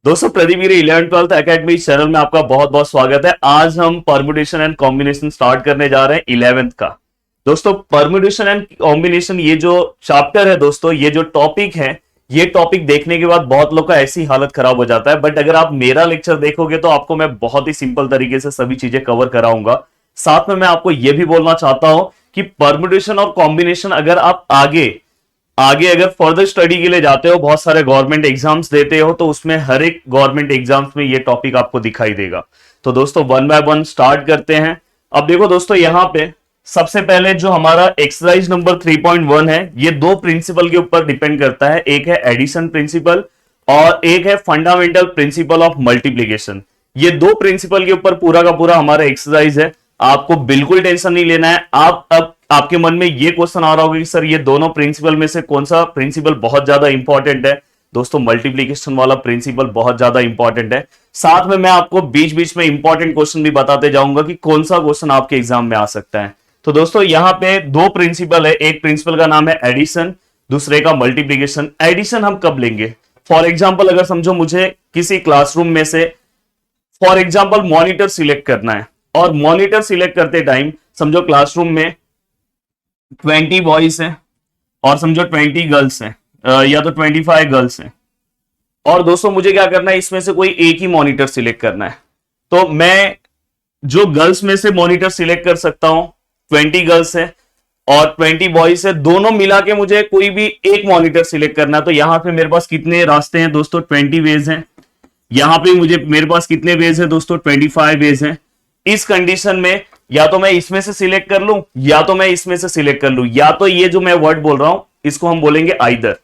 दोस्तों प्रदीप गिरी 11th-12th academy channel में आपका बहुत बहुत स्वागत है। आज हम परम्यूटेशन एंड कॉम्बिनेशन स्टार्ट करने जा रहे हैं 11th का। दोस्तों परम्यूटेशन एंड कॉम्बिनेशन ये जो चैप्टर है दोस्तों, ये जो टॉपिक है, ये टॉपिक देखने के बाद बहुत लोग का ऐसी हालत खराब हो जाता है। बट अगर आप मेरा लेक्चर देखोगे तो आपको मैं बहुत ही सिंपल तरीके से सभी चीजें कवर कराऊंगा। साथ में मैं आपको यह भी बोलना चाहता हूं कि परम्यूटेशन और कॉम्बिनेशन अगर आप आगे अगर फर्दर स्टडी के लिए जाते हो, बहुत सारे गवर्नमेंट एग्जाम्स देते हो, तो उसमें हर एक गवर्नमेंट एग्जाम्स में ये टॉपिक आपको दिखाई देगा। तो दोस्तों वन बाय वन स्टार्ट करते हैं। अब देखो दोस्तों, यहां पे सबसे पहले जो हमारा एक्सरसाइज नंबर 3.1 है, ये दो प्रिंसिपल के ऊपर डिपेंड करता है। एक है एडिशन प्रिंसिपल और एक है फंडामेंटल प्रिंसिपल ऑफ मल्टीप्लीकेशन। ये दो प्रिंसिपल के ऊपर पूरा का पूरा हमारा एक्सरसाइज है। आपको बिल्कुल टेंशन नहीं लेना है। अब आपके मन में ये क्वेश्चन आ रहा होगा कि सर ये दोनों प्रिंसिपल में से कौन सा प्रिंसिपल बहुत ज्यादा इंपॉर्टेंट है। दोस्तों मल्टीप्लीकेशन वाला प्रिंसिपल बहुत ज्यादा इंपॉर्टेंट है। साथ में मैं आपको बीच बीच में इंपॉर्टेंट क्वेश्चन भी बताते जाऊंगा कि कौन सा क्वेश्चन आपके एग्जाम में आ सकता है। तो दोस्तों यहाँ पे दो प्रिंसिपल है। एक प्रिंसिपल का नाम है एडिशन, दूसरे का मल्टीप्लीकेशन। एडिशन हम कब लेंगे? फॉर एग्जाम्पल अगर समझो मुझे किसी क्लासरूम में से फॉर एग्जाम्पल मॉनिटर सिलेक्ट करना है, और मॉनिटर सिलेक्ट करते टाइम समझो क्लासरूम में 20 बॉयज हैं और समझो 20 गर्ल्स हैं, या तो 25 गर्ल्स हैं। और दोस्तों मुझे क्या करना है, इसमें से कोई एक ही मॉनिटर सिलेक्ट करना है। तो मैं जो गर्ल्स में से मॉनिटर सिलेक्ट कर सकता हूं, 20 गर्ल्स है और 20 बॉयज है, दोनों मिला के मुझे कोई भी एक मॉनिटर सिलेक्ट करना है। तो यहां पे मेरे पास कितने रास्ते हैं दोस्तों? 20 वेज हैं। यहां पे मेरे पास कितने वेज है दोस्तों? 25 वेज हैं। इस कंडीशन में या तो मैं इसमें से सिलेक्ट कर लूं या तो मैं इसमें से सिलेक्ट कर लूं, या तो ये जो मैं वर्ड बोल रहा हूं इसको हम बोलेंगे आइदर।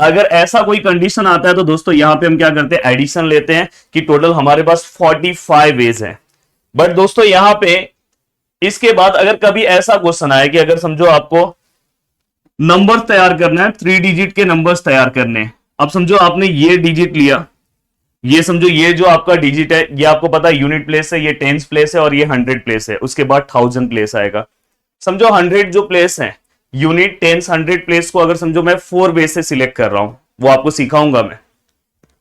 अगर ऐसा कोई कंडीशन आता है तो दोस्तों यहां पे हम क्या करते हैं, एडिशन लेते हैं कि टोटल हमारे पास 45 वेज हैं। बट दोस्तों यहां पे इसके बाद अगर कभी ऐसा क्वेश्चन आए कि अगर समझो आपको नंबर तैयार करना है, 3 डिजिट के नंबर्स तैयार करने। अब समझो आपने ये डिजिट लिया, ये समझो ये जो आपका डिजिट है, ये आपको पता है यूनिट प्लेस है, ये टेंस प्लेस है और ये 100 प्लेस है। उसके बाद 1000 प्लेस आएगा। समझो 100 जो प्लेस है, यूनिट, टेंस, 100 प्लेस को अगर समझो मैं 4 वे से सिलेक्ट कर रहा हूं, वो आपको सिखाऊंगा मैं।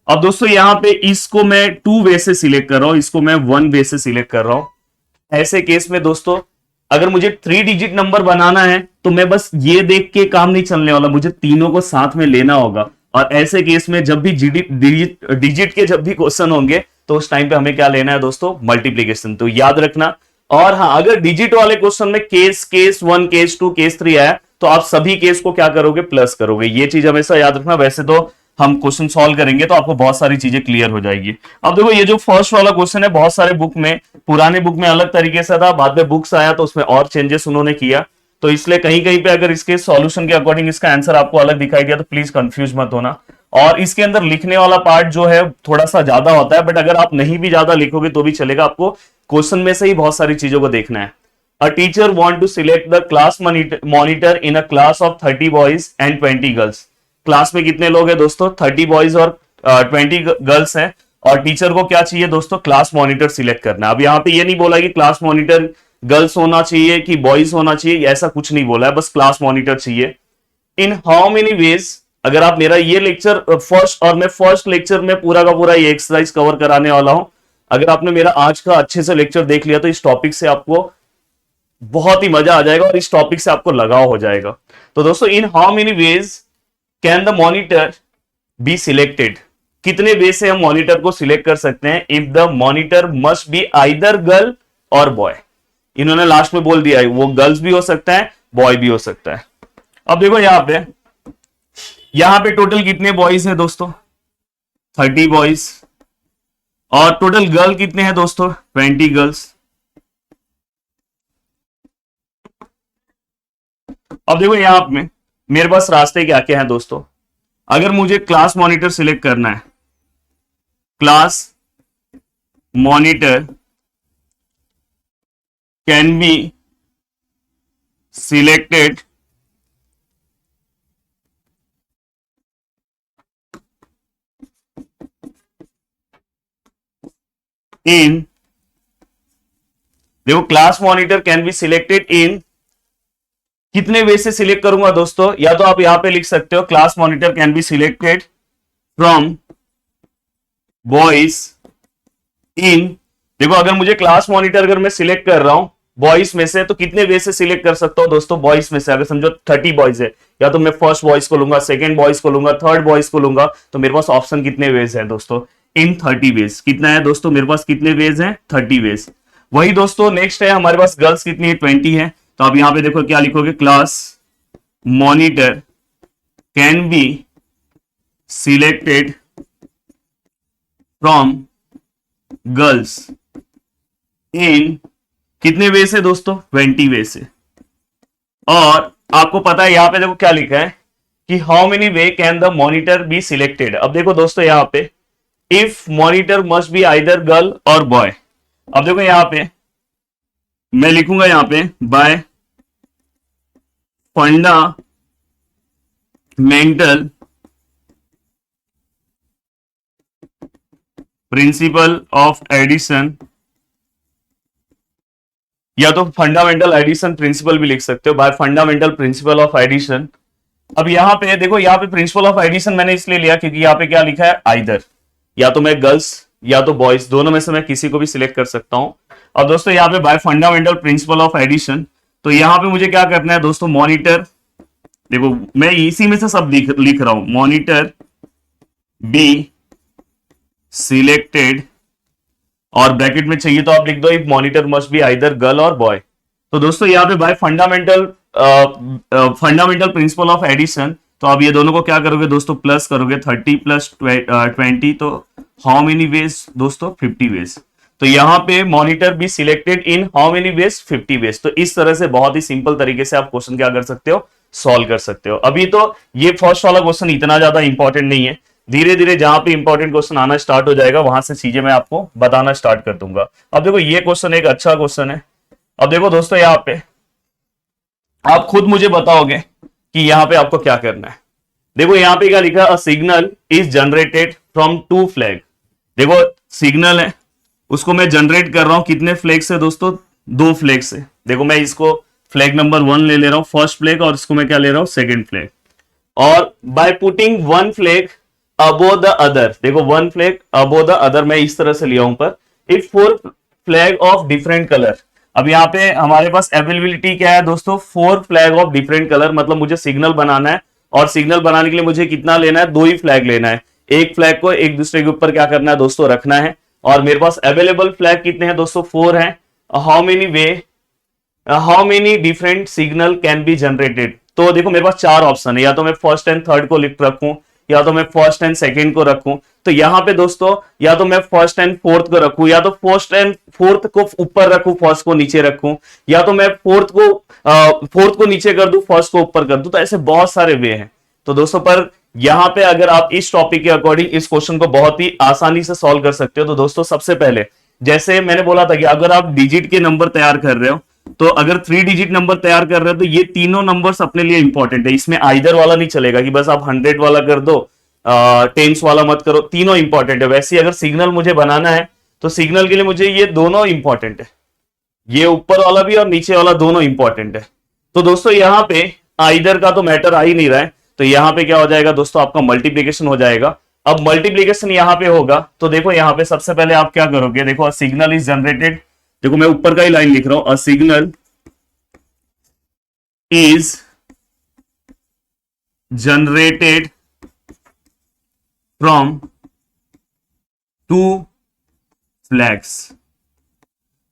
अब दोस्तों यहां पे इसको मैं 2 वे से सिलेक्ट कर रहा हूं, इसको मैं 1 वे से सिलेक्ट कर रहा हूं। ऐसे केस में दोस्तों अगर मुझे 3 डिजिट नंबर बनाना है तो मैं बस ये देख के काम नहीं चलने वाला, मुझे तीनों को साथ में लेना होगा। और ऐसे केस में जब भी डिजिट के जब भी क्वेश्चन होंगे तो उस टाइम पे हमें क्या लेना है दोस्तों? मल्टीप्लीकेशन। तो याद रखना। और हाँ, अगर डिजिट वाले क्वेश्चन में केस 1, केस 2, केस 3 आया तो आप सभी केस को क्या करोगे? प्लस करोगे। ये चीज हमेशा याद रखना। वैसे तो हम क्वेश्चन सॉल्व करेंगे तो आपको बहुत सारी चीजें क्लियर हो जाएगी। अब देखो ये जो फर्स्ट वाला क्वेश्चन है, बहुत सारे बुक में, पुराने बुक में अलग तरीके से था, बाद में बुक्स आया तो उसमें और चेंजेस उन्होंने किया। तो इसलिए कहीं कहीं पे अगर इसके सॉल्यूशन के अकॉर्डिंग इसका आंसर आपको अलग दिखाई दिया तो प्लीज कंफ्यूज मत होना। और इसके अंदर लिखने वाला पार्ट जो है थोड़ा सा ज्यादा होता है, बट अगर आप नहीं भी ज्यादा लिखोगे तो भी चलेगा। आपको क्वेश्चन में से ही बहुत सारी चीजों को देखना है। A teacher want to select the class monitor in a class of 30 boys and 20 girls. Class में कितने लोग हैं दोस्तों? 30 बॉयज और 20 गर्ल्स हैं। और टीचर को क्या चाहिए दोस्तों? क्लास मॉनिटर सिलेक्ट करना। अब यहाँ पे ये नहीं बोला कि क्लास मॉनिटर गर्ल्स होना चाहिए कि बॉयज होना चाहिए, ऐसा कुछ नहीं बोला है, बस क्लास मॉनिटर चाहिए। इन हाउ मेनी वेज, अगर आप मेरा ये लेक्चर मैं फर्स्ट लेक्चर में पूरा का पूरा ये एक्सरसाइज कवर कराने वाला हूं। अगर आपने मेरा आज का अच्छे से लेक्चर देख लिया तो इस टॉपिक से आपको बहुत ही मजा आ जाएगा और इस टॉपिक से आपको लगाव हो जाएगा। तो दोस्तों इन how many veg can the monitor be selected? कितने वे से हम मॉनिटर को सिलेक्ट कर सकते हैं? If the monitor must be either girl और बॉय। इन्होंने लास्ट में बोल दिया है वो गर्ल्स भी हो सकता है, बॉय भी हो सकता है। अब देखो यहां पे टोटल कितने बॉयज हैं दोस्तों? 30 बॉयज। और टोटल गर्ल कितने हैं दोस्तों? 20 गर्ल्स। अब देखो यहां पे मेरे पास रास्ते क्या क्या हैं दोस्तों? अगर मुझे क्लास मॉनिटर सिलेक्ट करना है, class monitor can be selected in, देखो class monitor can be selected इन, कितने वे से सिलेक्ट करूंगा दोस्तों? या तो आप यहां पे लिख सकते हो class monitor can be selected from boys in, देखो अगर मुझे क्लास मॉनिटर अगर मैं सिलेक्ट कर रहा हूं बॉयज में से, तो कितने वे से सिलेक्ट कर सकता हूं दोस्तों बॉयज में से? अगर समझो 30 बॉयज है, या तो मैं फर्स्ट बॉयज को लूंगा, सेकंड बॉयज को लूंगा, थर्ड बॉयज को लूंगा, तो मेरे पास ऑप्शन कितने वेज है दोस्तों? इन 30 वेज। कितना है दोस्तों मेरे पास, कितने वेज हैं? 30 वेज। वही दोस्तों नेक्स्ट है हमारे पास गर्ल्स कितनी है? 20 है। तो आप यहां पे देखो क्या लिखोगे, class monitor can be selected from girls in कितने वे से दोस्तों? 20 वे से। और आपको पता है यहां पे देखो क्या लिखा है कि how many way can the monitor be selected. अब देखो दोस्तों यहां पे if monitor must be either girl और बॉय। अब देखो यहां पे मैं लिखूंगा यहां पे by fundamental principle of addition, या तो फंडामेंटल एडिशन प्रिंसिपल भी लिख सकते हो, by fundamental principle of addition. अब यहां पे देखो, यहां पे प्रिंसिपल ऑफ एडिशन मैंने इसलिए लिया क्योंकि यहां पे क्या लिखा है, आइदर, या तो मैं गर्ल्स या तो बॉयज, दोनों में से मैं किसी को भी सिलेक्ट कर सकता हूं। अब दोस्तों यहां पे by fundamental principle of addition, तो यहां पे मुझे क्या करना है दोस्तों, मॉनिटर, देखो मैं इसी में से सब लिख रहा हूं, मॉनिटर बी सिलेक्टेड, और ब्रैकेट में चाहिए तो आप लिख दो if monitor must be either girl और बॉय। तो दोस्तों यहाँ पे by fundamental principle of addition, तो आप ये दोनों को क्या करोगे दोस्तों, प्लस करोगे, 30 प्लस 20, तो हाउ मेनी वेज दोस्तों, 50 वेज। तो यहाँ पे monitor be selected in how many ways, 50 ways. तो इस तरह से बहुत ही सिंपल तरीके से आप क्वेश्चन क्या कर सकते हो, सॉल्व कर सकते हो। अभी तो ये फर्स्ट वाला क्वेश्चन इतना ज्यादा इंपॉर्टेंट नहीं है, धीरे धीरे जहां पे इंपॉर्टेंट क्वेश्चन आना स्टार्ट हो जाएगा वहां से चीजें मैं आपको बताना स्टार्ट कर दूंगा। अब देखो ये क्वेश्चन एक अच्छा क्वेश्चन है। अब देखो दोस्तों यहाँ पे आप खुद मुझे बताओगे कि यहाँ पे आपको क्या करना है। देखो यहाँ पे क्या लिखा, a signal is generated from two flag. देखो सिग्नल है, उसको मैं जनरेट कर रहा हूं कितने फ्लैग से दोस्तों, दो फ्लैग से। देखो मैं इसको फ्लैग नंबर 1 ले रहा हूं, फर्स्ट फ्लैग, और इसको मैं क्या ले रहा हूं, सेकंड फ्लैग। और by putting one flag above the other, देखो one flag above the other मैं इस तरह से लिया हूं, पर if four flag of different colour. अब यहाँ पे हमारे पास अवेलेबिलिटी क्या है दोस्तों, 4 फ्लैग ऑफ डिफरेंट कलर, मतलब मुझे सिग्नल बनाना है, और सिग्नल बनाने के लिए मुझे कितना लेना है, 2 ही फ्लैग लेना है। एक फ्लैग को एक दूसरे के ऊपर क्या करना है दोस्तों, रखना है। और मेरे पास अवेलेबल फ्लैग कितने हैं दोस्तों, 4 हैं। How many way, how many different signal can be generated. तो देखो मेरे पास 4 ऑप्शन है, या तो मैं फर्स्ट एंड थर्ड को लिख रखूं, या तो मैं फर्स्ट एंड सेकंड को रखूं। तो यहां पे दोस्तों या तो मैं फर्स्ट एंड फोर्थ को रखूं, या तो फर्स्ट एंड फोर्थ को ऊपर रखूं, फर्स्ट को नीचे रखूं, या तो मैं फोर्थ को नीचे कर दूं, फर्स्ट को ऊपर कर दूं। तो ऐसे बहुत सारे वे हैं। तो दोस्तों पर यहां पे अगर आप इस टॉपिक के अकॉर्डिंग इस क्वेश्चन को बहुत ही आसानी से सॉल्व कर सकते हो। तो दोस्तों सबसे पहले जैसे मैंने बोला था कि अगर आप डिजिट के नंबर तैयार कर रहे हो, तो अगर 3 डिजिट नंबर तैयार कर रहे हो तो ये तीनों नंबर्स अपने लिए इंपॉर्टेंट है। इसमें आइदर वाला नहीं चलेगा कि बस आप 100 वाला कर दो, टेंस वाला मत करो, तीनों इंपॉर्टेंट है। वैसे ही अगर सिग्नल मुझे बनाना है तो सिग्नल के लिए मुझे ये दोनों इंपॉर्टेंट है, ये ऊपर वाला भी और नीचे वाला दोनों इंपॉर्टेंट है। तो दोस्तों यहां पे आइदर का तो मैटर आ ही नहीं रहा है, तो यहां पे क्या हो जाएगा दोस्तों, आपका मल्टीप्लीकेशन हो जाएगा। अब मल्टीप्लीकेशन यहां पे होगा तो देखो यहां पे सबसे पहले आप क्या करोगे, देखो सिग्नल इज जनरेटेड, देखो मैं ऊपर का ही लाइन लिख रहा हूं, a signal is generated from two flags.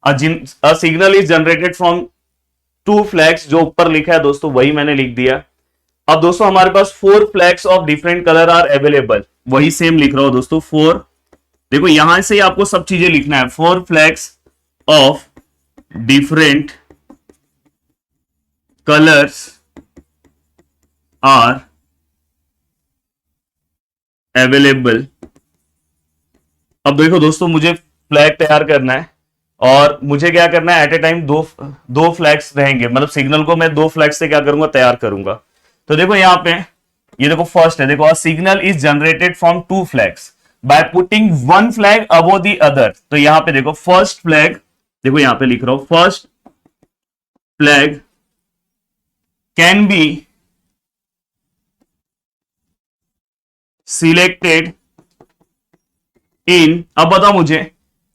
A signal is generated from two flags, जो ऊपर लिखा है दोस्तों वही मैंने लिख दिया। अब दोस्तों हमारे पास 4 flags of different colour are available, वही सेम लिख रहा हूं दोस्तों 4। देखो यहां से ही आपको सब चीजें लिखना है, 4 flags of different colours are available. अब देखो दोस्तों मुझे फ्लैग तैयार करना है, और मुझे क्या करना है, एट ए टाइम दो फ्लैग्स रहेंगे, मतलब सिग्नल को मैं 2 फ्लैग से क्या करूंगा, तैयार करूंगा। तो देखो यहां पे ये देखो फर्स्ट है, देखो signal is generated from 2 flags bye putting one flag above the other. तो यहां पे देखो फर्स्ट फ्लैग, देखो यहां पे लिख रहा हूं, first flag can be selected इन, अब बताओ मुझे,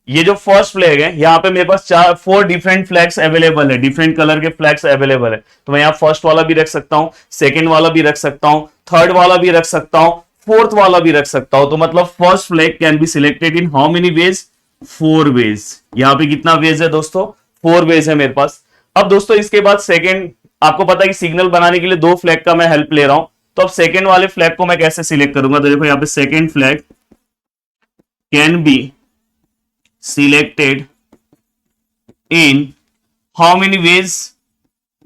ये जो फर्स्ट फ्लैग है यहाँ पे मेरे पास 4 डिफरेंट फ्लैग्स अवेलेबल है, डिफरेंट कलर के फ्लैग्स अवेलेबल है। तो मैं यहाँ फर्स्ट वाला भी रख सकता हूँ, सेकंड वाला भी रख सकता हूँ, थर्ड वाला भी रख सकता हूँ, फोर्थ वाला भी रख सकता हूं। तो मतलब first flag can be selected in how many ways, 4 ways. यहां पे कितना वेज है दोस्तों, 4 वेज है मेरे पास। अब दोस्तों इसके बाद सेकंड, आपको पता है कि सिग्नल बनाने के लिए 2 फ्लैग का मैं हेल्प ले रहा हूं। तो अब सेकंड वाले फ्लैग को मैं कैसे सिलेक्ट करूंगा, तो देखो यहां पे second flag can be selected in how many veg,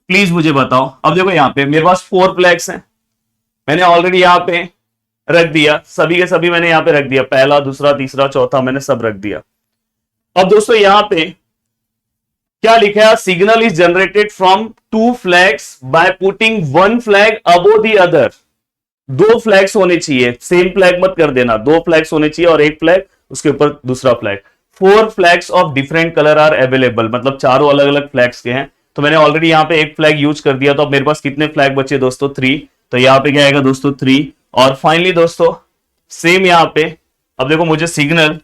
please मुझे बताओ। अब देखो यहां पे मेरे पास 4 फ्लैग्स हैं, मैंने ऑलरेडी यहां पे रख दिया, सभी के सभी मैंने यहां पे रख दिया, पहला दूसरा तीसरा चौथा मैंने सब रख दिया। अब दोस्तों यहां पे क्या लिखा है, signal is generated from 2 flags by putting 1 flag above the other. 2 flags होने चाहिए, सेम फ्लैग मत कर देना, 2 फ्लैग्स होने चाहिए और 1 फ्लैग उसके ऊपर दूसरा flag. 4 flags of different colour are available, मतलब चारों अलग अलग फ्लैग्स के हैं। तो मैंने ऑलरेडी यहां पे 1 फ्लैग यूज कर दिया, तो अब मेरे पास कितने फ्लैग बचे दोस्तों, 3। तो यहां पे क्या आएगा दोस्तों 3। और फाइनली दोस्तों सेम यहां पे, अब देखो मुझे सिग्नल,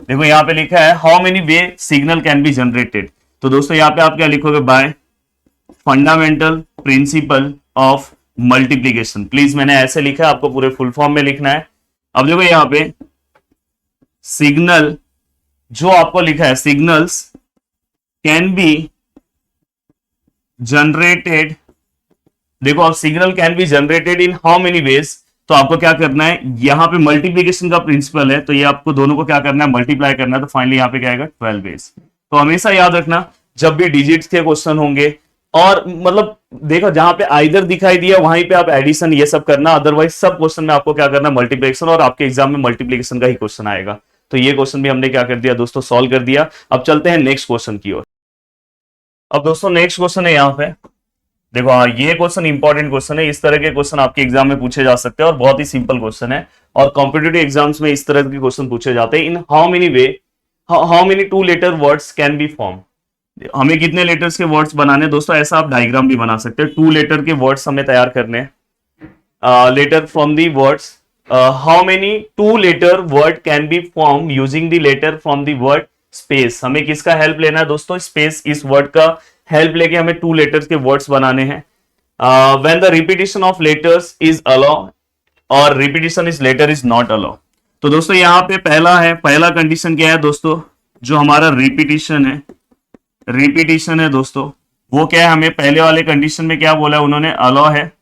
देखो यहां पे लिखा है how many way signal can be generated. तो दोस्तों यहां पे आप क्या लिखोगे, bye fundamental principle of multiplication. Please मैंने ऐसे लिखा है, आपको पूरे फुल फॉर्म में लिखना है। अब देखो यहां पे सिग्नल जो आपको लिखा है, सिग्नल्स कैन बी जनरेटेड, देखो अब signal can be generated in how many veg. तो आपको क्या करना है, यहां पे मल्टीप्लीकेशन का प्रिंसिपल है, तो ये आपको दोनों को क्या करना है, मल्टीप्लाई करना है। तो फाइनली यहां पे क्या आएगा, 12 वेज। तो हमेशा याद रखना जब भी डिजिट्स के क्वेश्चन होंगे, और मतलब देखो जहां पे आइदर दिखाई दिया वहीं पे आप एडिशन ये सब करना, अदरवाइज सब क्वेश्चन में आपको क्या करना, मल्टीप्लीकेशन, और आपके एग्जाम में मल्टीप्लीकेशन का ही क्वेश्चन आएगा। तो ये क्वेश्चन भी हमने क्या कर दिया दोस्तों, सॉल्व कर दिया। अब चलते हैं नेक्स्ट क्वेश्चन की ओर। अब दोस्तों नेक्स्ट क्वेश्चन है यहाँ पे, देखो हाँ ये क्वेश्चन इंपॉर्टेंट क्वेश्चन है, इस तरह के क्वेश्चन आपके एग्जाम में पूछे जा सकते हैं और बहुत ही सिंपल क्वेश्चन है, और कॉम्पिटिटिव एग्जाम्स में इस तरह के क्वेश्चन पूछे जाते हैं। In how many way, how many 2 letter words can be form. हमें कितने लेटर्स के वर्ड्स बनाने दोस्तों, ऐसा आप डायग्राम भी बना सकते हैं। 2 लेटर के वर्ड्स हमें तैयार करने हैं, letter from the words, how many 2 letter word can be form using the letter from the word space. हमें किसका हेल्प लेना है दोस्तों, स्पेस, इस वर्ड का हेल्प लेके हमें 2 लेटर्स के वर्ड्स बनाने हैं। When the repetition of letters is allow और repetition is letter is not allow. तो दोस्तों यहाँ पे पहला है, पहला कंडीशन क्या है दोस्तों, जो हमारा रिपीटिशन है दोस्तों, वो क्या है, हमें पहले वाले कंडीशन में क्या बोला है उन्होंने, अलाउ है,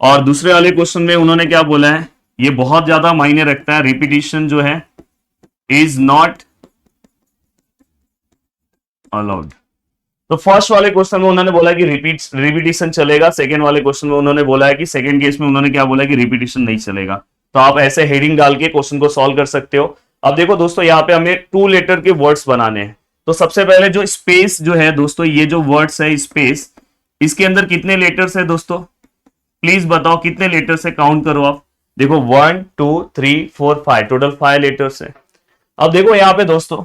और दूसरे वाले क्वेश्चन में उन्होंने क्या बोला है, ये बहुत ज्यादा मायने रखता है, रिपीटिशन जो है इज नॉट अलाउड। तो फर्स्ट वाले क्वेश्चन में उन्होंने बोला कि रिपीटिशन चलेगा, सेकंड वाले क्वेश्चन में उन्होंने बोला है कि सेकंड केस में उन्होंने क्या बोला है कि रिपीटिशन नहीं चलेगा। तो आप ऐसे हेडिंग डाल के क्वेश्चन को सॉल्व कर सकते हो। अब देखो दोस्तों यहाँ पे हमें 2 लेटर के वर्ड्स बनाने हैं। तो सबसे पहले जो स्पेस जो है दोस्तों, ये जो वर्ड्स है स्पेस, इसके अंदर कितने लेटर्स है दोस्तों, प्लीज बताओ कितने लेटर्स है, काउंट करो आप। देखो 1 2 3 4 5, टोटल 5 लेटर्स है। अब देखो यहाँ पे दोस्तों,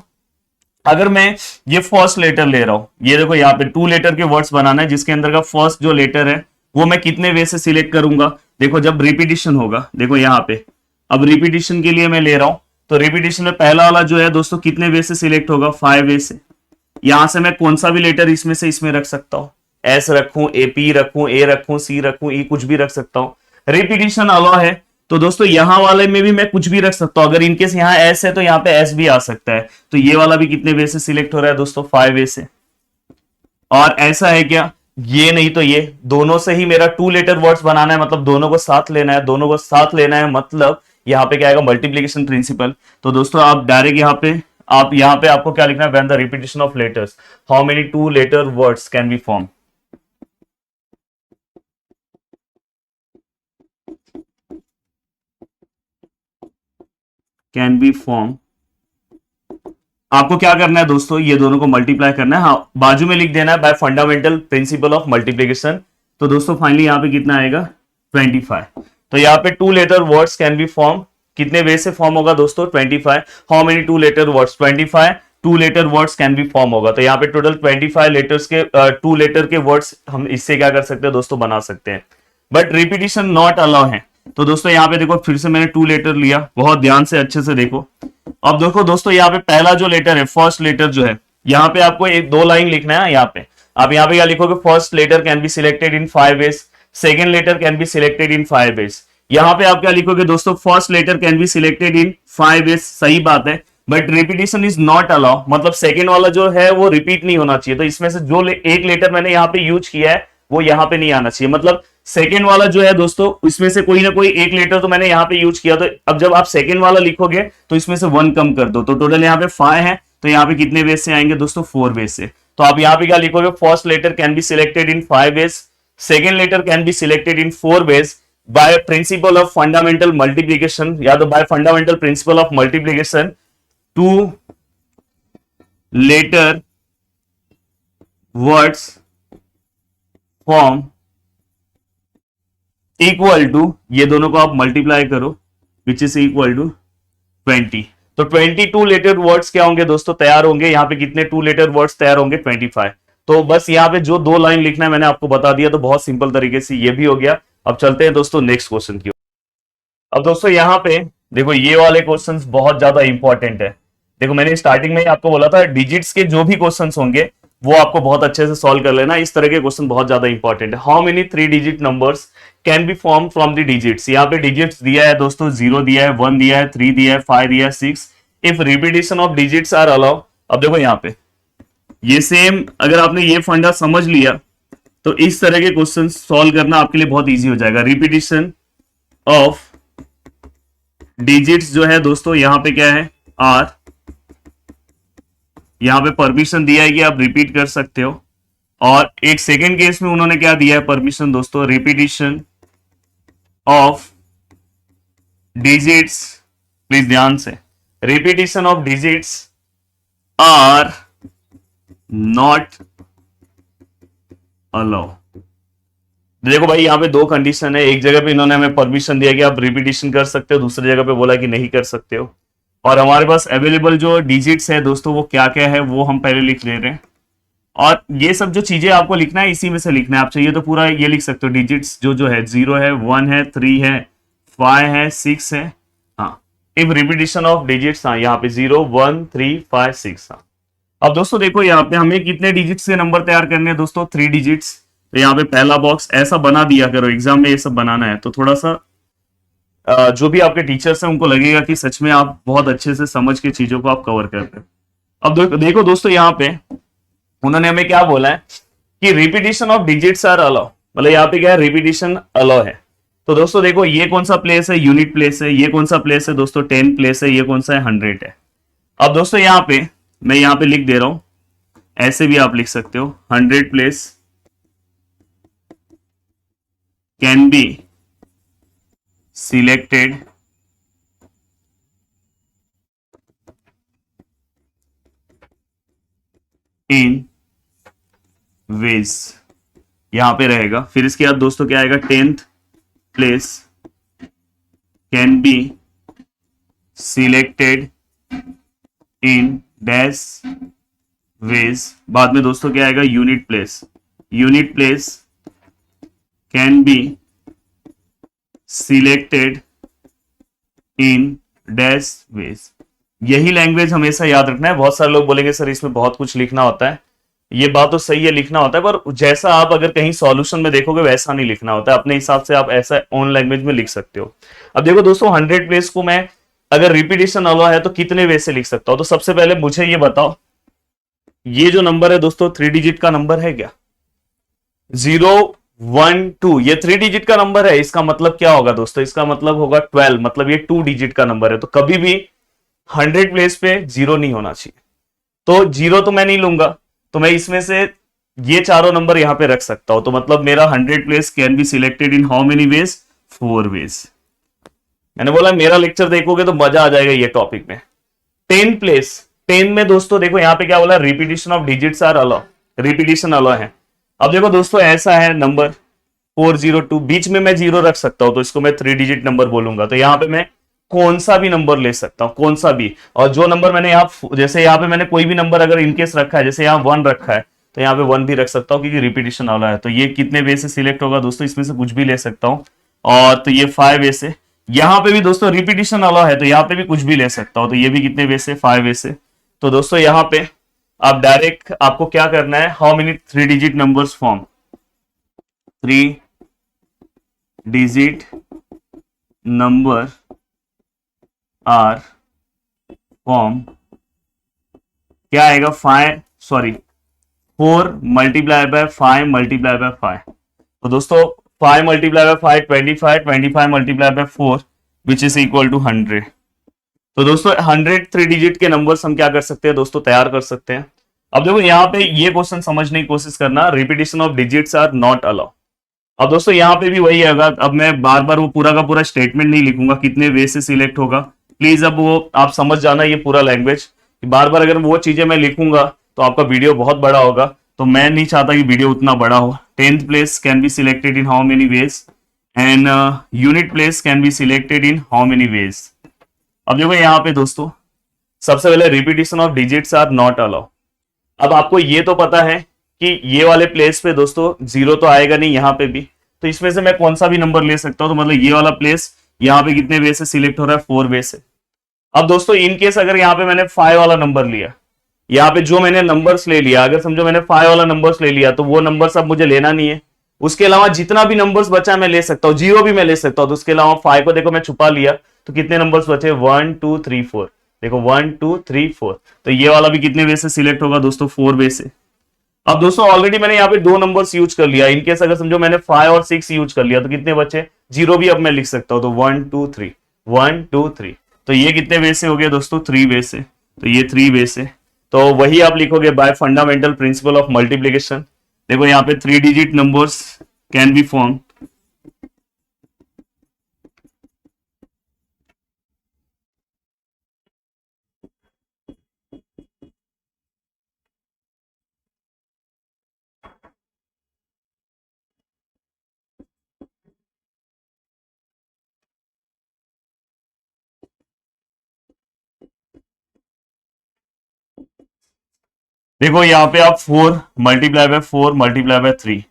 अगर मैं ये फर्स्ट लेटर ले रहा हूं, ये देखो यहाँ पे 2 लेटर के वर्ड्स बनाना है, जिसके अंदर का फर्स्ट जो लेटर है वो मैं कितने वे से सिलेक्ट करूंगा। देखो जब रिपीटिशन होगा, देखो यहाँ पे अब रिपीटिशन के लिए मैं ले रहा हूं, तो रिपीटिशन में पहला वाला जो है दोस्तों कितने वे से सिलेक्ट होगा, 5 वे से। यहां से मैं कौन सा भी लेटर इसमें से इसमें रख सकता हूं, एस रखूं, ए पी रखूं, ए रखूं, सी रखूं, ई कुछ भी रख सकता हूं। रिपीटिशन अलाउ है, तो दोस्तों यहां वाले में भी मैं कुछ भी रख सकता हूं। अगर इनकेस यहां एस है तो यहां पे एस भी आ सकता है। तो ये वाला भी कितने वे से सिलेक्ट हो रहा है दोस्तों, 5 वे से। और ऐसा है क्या, ये नहीं तो ये, दोनों से ही मेरा 2 लेटर वर्ड्स बनाना है, मतलब दोनों को साथ लेना है, दोनों को साथ लेना है, मतलब यहाँ पे क्या आएगा, मल्टीप्लीकेशन प्रिंसिपल। तो दोस्तों आप डायरेक्ट यहाँ पे आपको क्या लिखना है, when the repetition of letters, how many 2 letter words can be form. Can be form, आपको क्या करना है दोस्तों, ये दोनों को मल्टीप्लाई करना है, हाँ बाजू में लिख देना है bye fundamental principle of multiplication. तो दोस्तों फाइनली यहाँ पे कितना आएगा, 25। तो यहाँ पे 2 letter words can be form, कितने वे से फॉर्म होगा दोस्तों, 25। How many 2 letter words, 25 2 letter words can be form होगा। तो यहाँ पे टोटल 25 लेटर्स के 2 लेटर के वर्ड्स हम इससे क्या कर सकते हैं दोस्तों, बना सकते हैं। बट रिपीटिशन नॉट अलाउ है। तो दोस्तों यहाँ पे देखो फिर से मैंने 2 लेटर लिया, बहुत ध्यान से अच्छे से देखो, अब देखो दोस्तों, यहाँ पे पहला जो लेटर है, फर्स्ट लेटर जो है, यहाँ पे आपको एक दो लाइन लिखना है। यहाँ पे आप यहाँ पे क्या लिखोगे, first letter can be selected in 5 ways, second letter can be selected in 5 ways. यहाँ पे आप क्या लिखोगे दोस्तों, first letter can be selected in 5 ways, सही बात है, but repetition is not allow, मतलब सेकेंड वाला जो है वो रिपीट नहीं होना चाहिए। तो इसमें से जो एक लेटर मैंने यहाँ पे यूज किया है वो यहाँ पे नहीं आना चाहिए। मतलब सेकेंड वाला जो है दोस्तों, इसमें से कोई ना कोई एक लेटर तो मैंने यहाँ पे यूज किया। तो अब जब आप सेकेंड वाला लिखोगे तो इसमें से 1 कम कर दो, तो टोटल यहाँ पे 5 है, तो यहाँ पे कितने वेज से आएंगे दोस्तों, 4 वेज से। तो आप यहाँ पे क्या लिखोगे, first letter can be selected in 5 ways, second letter can be selected in 4 ways by principle of fundamental multiplication, या तो by fundamental principle of multiplication, 2 letter words form equal to, ये दोनों को आप मल्टीप्लाई करो, विच इज इक्वल टू 20। तो 22 letter words क्या होंगे दोस्तों, तैयार होंगे। यहाँ पे कितने 2 लेटर वर्ड्स तैयार होंगे, 25। तो बस यहाँ पे जो 2 लाइन लिखना है मैंने आपको बता दिया, तो बहुत सिंपल तरीके से ये भी हो गया। अब चलते हैं दोस्तों नेक्स्ट क्वेश्चन की। अब दोस्तों यहाँ पे देखो, ये वाले क्वेश्चंस बहुत ज्यादा इंपॉर्टेंट है। देखो मैंने स्टार्टिंग में ही आपको बोला था, डिजिट्स के जो भी क्वेश्चंस होंगे वो आपको बहुत अच्छे से सॉल्व कर लेना। इस तरह के क्वेश्चन बहुत ज्यादा इंपॉर्टेंट है। How many 3 digit numbers can be form from the digits. यहाँ पे डिजिट्स दिया है दोस्तों, 0 दिया है, 1 दिया है, 3 दिया है, 5 दिया है, 6। If repetition of digits are allow. अब देखो यहाँ पे ये सेम, अगर आपने ये फंडा समझ लिया तो इस तरह के क्वेश्चन सॉल्व करना आपके लिए बहुत ईजी हो जाएगा। रिपीटिशन ऑफ डिजिट्स जो है दोस्तों, यहां पे क्या है, आर, यहां पे परमिशन दिया है कि आप रिपीट कर सकते हो। और एक सेकेंड केस में उन्होंने क्या दिया है परमिशन दोस्तों, रिपीटिशन ऑफ डिजिट्स, प्लीज ध्यान से, repetition of digits are not allow. देखो भाई यहाँ पे 2 कंडीशन है। एक जगह पे इन्होंने हमें परमिशन दिया कि आप रिपीटिशन कर सकते हो, दूसरी जगह पे बोला कि नहीं कर सकते हो। और हमारे पास अवेलेबल जो डिजिट्स है दोस्तों वो क्या क्या है वो हम पहले लिख ले रहे हैं। और ये सब जो चीजें आपको लिखना है इसी में से लिखना है। आप चाहिए तो पूरा ये लिख सकते हो, डिजिट्स जो है 0 है, 1 है, 3 है, 5 है, 6 है। हाँ, इफ रिपीटिशन ऑफ डिजिट्स, हाँ यहाँ पे 0, 1, 3, 5, 6। हाँ, अब दोस्तों देखो यहाँ पे हमें कितने डिजिट्स के नंबर तैयार करने हैं दोस्तों, 3 डिजिट्स। तो यहाँ पे पहला बॉक्स ऐसा बना दिया करो, एग्जाम में ये सब बनाना है तो थोड़ा सा जो भी आपके टीचर्स हैं उनको लगेगा कि सच में आप बहुत अच्छे से समझ के चीजों को आप कवर कर रहे हो। अब देखो दोस्तों यहाँ पे उन्होंने हमें क्या बोला है कि repetition of digits are allow, मतलब यहाँ पे क्या है, रिपीटिशन अलाउ है। तो दोस्तों देखो ये कौन सा प्लेस है, यूनिट प्लेस है। ये कौन सा प्लेस है दोस्तों, 10 प्लेस है। ये कौन सा है, 100 है। अब दोस्तों यहाँ पे मैं यहाँ पे लिख दे रहा हूं, ऐसे भी आप लिख सकते हो, 100 place can be selected in ways, यहां पे रहेगा। फिर इसके बाद दोस्तों क्या आएगा, 10th place can be selected in dash ways. बाद में दोस्तों क्या आएगा, unit place, unit place can be selected in dash ways. यही लैंग्वेज हमेशा याद रखना है। बहुत सारे लोग बोलेंगे सर इसमें बहुत कुछ लिखना होता है, ये बात तो सही है, लिखना होता है, पर जैसा आप अगर कहीं सॉल्यूशन में देखोगे वैसा नहीं लिखना होता है। अपने हिसाब से आप ऐसा ओन लैंग्वेज में लिख सकते हो। अब देखो दोस्तों 100 प्लेस को मैं अगर रिपीटिशन अलाउ है तो कितने वे से लिख सकता हूं। तो सबसे पहले मुझे ये बताओ, ये जो नंबर है दोस्तों 3 डिजिट का नंबर है क्या, 0, 1, 2, ये 3 डिजिट का नंबर है। इसका मतलब क्या होगा दोस्तों, इसका मतलब होगा 12, मतलब ये 2 डिजिट का नंबर है। तो कभी भी 100 प्लेस पे 0 नहीं होना चाहिए। तो 0 तो मैं नहीं लूंगा, तो मैं इसमें से ये चारों नंबर यहां पे रख सकता हूं। तो मतलब मेरा 100 place can be selected in how many ways, 4 ways. मैंने बोला मेरा लेक्चर देखोगे तो मजा आ जाएगा ये टॉपिक में। 10 प्लेस, 10 में दोस्तों देखो यहाँ पे क्या बोला, repetition of digits are allow, repetition allow है। अब देखो दोस्तों ऐसा है नंबर 402, बीच में मैं 0 रख सकता हूं, तो इसको मैं 3 डिजिट नंबर बोलूंगा। तो यहाँ पे मैं कौन सा भी नंबर ले सकता हूं, कौन सा भी। और जो नंबर मैंने यहाँ, जैसे यहाँ पे मैंने कोई भी नंबर अगर इनकेस रखा है, जैसे यहाँ 1 रखा है तो यहाँ पे 1 भी रख सकता हूँ क्योंकि रिपीटिशन वाला है। तो ये कितने वे से सिलेक्ट होगा दोस्तों, इसमें से कुछ भी ले सकता हूँ। और तो ये 5 वे से, यहां पे भी दोस्तों रिपीटिशन अलाउ है, तो यहां पे भी कुछ भी ले सकता हो, तो ये भी कितने वे से 5 वे से। तो दोस्तों यहां पे आप डायरेक्ट आपको क्या करना है, how many 3 digit numbers form, 3 digit number are form, क्या आएगा 5 sorry 4 multiply by 5 multiply by 5। तो दोस्तों 5 multiply by 5 25, 25 multiply by 4 which is equal to 100। तो दोस्तों 100 3 डिजिट के नंबर्स हम क्या कर सकते हैं दोस्तों, तैयार कर सकते हैं। अब देखो यहाँ पे ये क्वेश्चन समझने की कोशिश करना, repetition of digits are not allow. अब दोस्तों यहाँ पे भी वही है, अब मैं बार बार वो पूरा का पूरा स्टेटमेंट नहीं लिखूंगा कितने वे से सिलेक्ट होगा, प्लीज अब वो आप समझ जाना ये पूरा लैंग्वेज। बार बार अगर वो चीजें मैं लिखूंगा तो आपका वीडियो बहुत बड़ा होगा, तो मैं नहीं चाहता कि वीडियो उतना बड़ा हो। 10th place can be selected in how many ways and unit place can be selected in how many ways. अब देखो यहाँ पे दोस्तों सबसे पहले repetition of digits are not allow. अब आपको ये तो पता है कि ये वाले प्लेस पे दोस्तों जीरो तो आएगा नहीं यहाँ पे भी, तो इसमें से मैं कौन सा भी नंबर ले सकता हूं, तो मतलब ये वाला प्लेस यहाँ पे कितने वे से सिलेक्ट हो रहा है, 4 वे से। अब दोस्तों इन केस अगर यहाँ पे मैंने 5 वाला नंबर लिया, यहाँ पे जो मैंने नंबर्स ले लिया, अगर समझो मैंने 5 वाला नंबर्स ले लिया, तो वो नंबर्स अब मुझे लेना नहीं है। उसके अलावा जितना भी नंबर्स बचा मैं ले सकता हूँ, जीरो भी मैं ले सकता हूँ। तो उसके अलावा 5 को देखो मैं छुपा लिया, तो कितने नंबर्स बचे, 1 2 3 4। देखो 1 2 3 4, तो ये वाला भी कितने वे से सिलेक्ट होगा दोस्तों, 4 वे से। अब दोस्तों ऑलरेडी मैंने यहाँ पे 2 नंबर्स यूज कर लिया, इनकेस अगर समझो मैंने 5 और 6 यूज कर लिया, तो कितने बचे, जीरो भी अब मैं लिख सकता हूं, तो 1 2 3 1 2 3। तो ये कितने वे से हो गया दोस्तों, 3 वे से। तो ये 3 वे से, तो वही आप लिखोगे bye fundamental principle of multiplication. देखो यहाँ पे 3 digit numbers can be form, देखो यहाँ पे आप 4 मल्टीप्लाई बाय 4 मल्टीप्लाई बाय 3,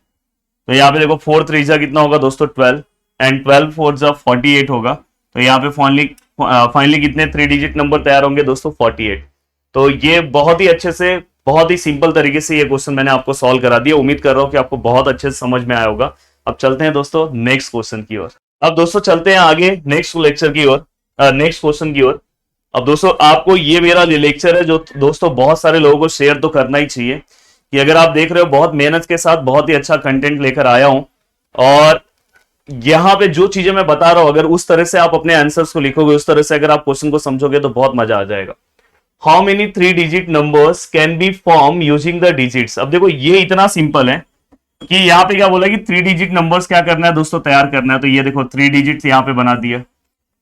तो यहाँ पे देखो 4 3 जा कितना होगा दोस्तों 12, एंड 12 4 जा 48 होगा। तो यहाँ पे फाइनली फाइनली कितने 3 डिजिट नंबर तैयार होंगे दोस्तों, 48। तो ये बहुत ही अच्छे से, बहुत ही सिंपल तरीके से ये क्वेश्चन मैंने आपको सॉल्व करा दिया। उम्मीद कर रहा हूँ कि आपको बहुत अच्छे से समझ में आया होगा। अब चलते हैं दोस्तों नेक्स्ट क्वेश्चन की ओर। अब दोस्तों चलते हैं आगे नेक्स्ट लेक्चर की ओर, नेक्स्ट क्वेश्चन की ओर। अब दोस्तों आपको ये मेरा लेक्चर है जो दोस्तों बहुत सारे लोगों को शेयर तो करना ही चाहिए, कि अगर आप देख रहे हो बहुत मेहनत के साथ बहुत ही अच्छा कंटेंट लेकर आया हूं, और यहां पे जो चीजें मैं बता रहा हूं अगर उस तरह से आप अपने आंसर्स को लिखोगे, उस तरह से अगर आप क्वेश्चन को समझोगे तो बहुत मजा आ जाएगा। How many 3 digit numbers can be form using the digits. अब देखो ये इतना सिंपल है कि यहाँ पे क्या बोला कि 3 डिजिट नंबर्स क्या करना है दोस्तों, तैयार करना है। तो ये देखो 3 डिजिट्स यहाँ पे बना दिया।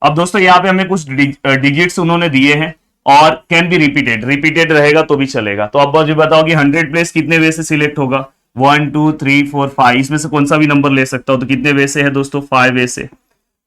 अब दोस्तों यहाँ पे हमें कुछ डिजिट्स उन्होंने दिए हैं, और कैन बी रिपीटेड, रिपीटेड रहेगा तो भी चलेगा। तो अब मुझे बताओ कि 100 प्लेस कितने वे से सिलेक्ट होगा, 1 2 3 4 5, इसमें से कौन सा भी नंबर ले सकता हो, तो कितने वे से है दोस्तों, 5 वे से।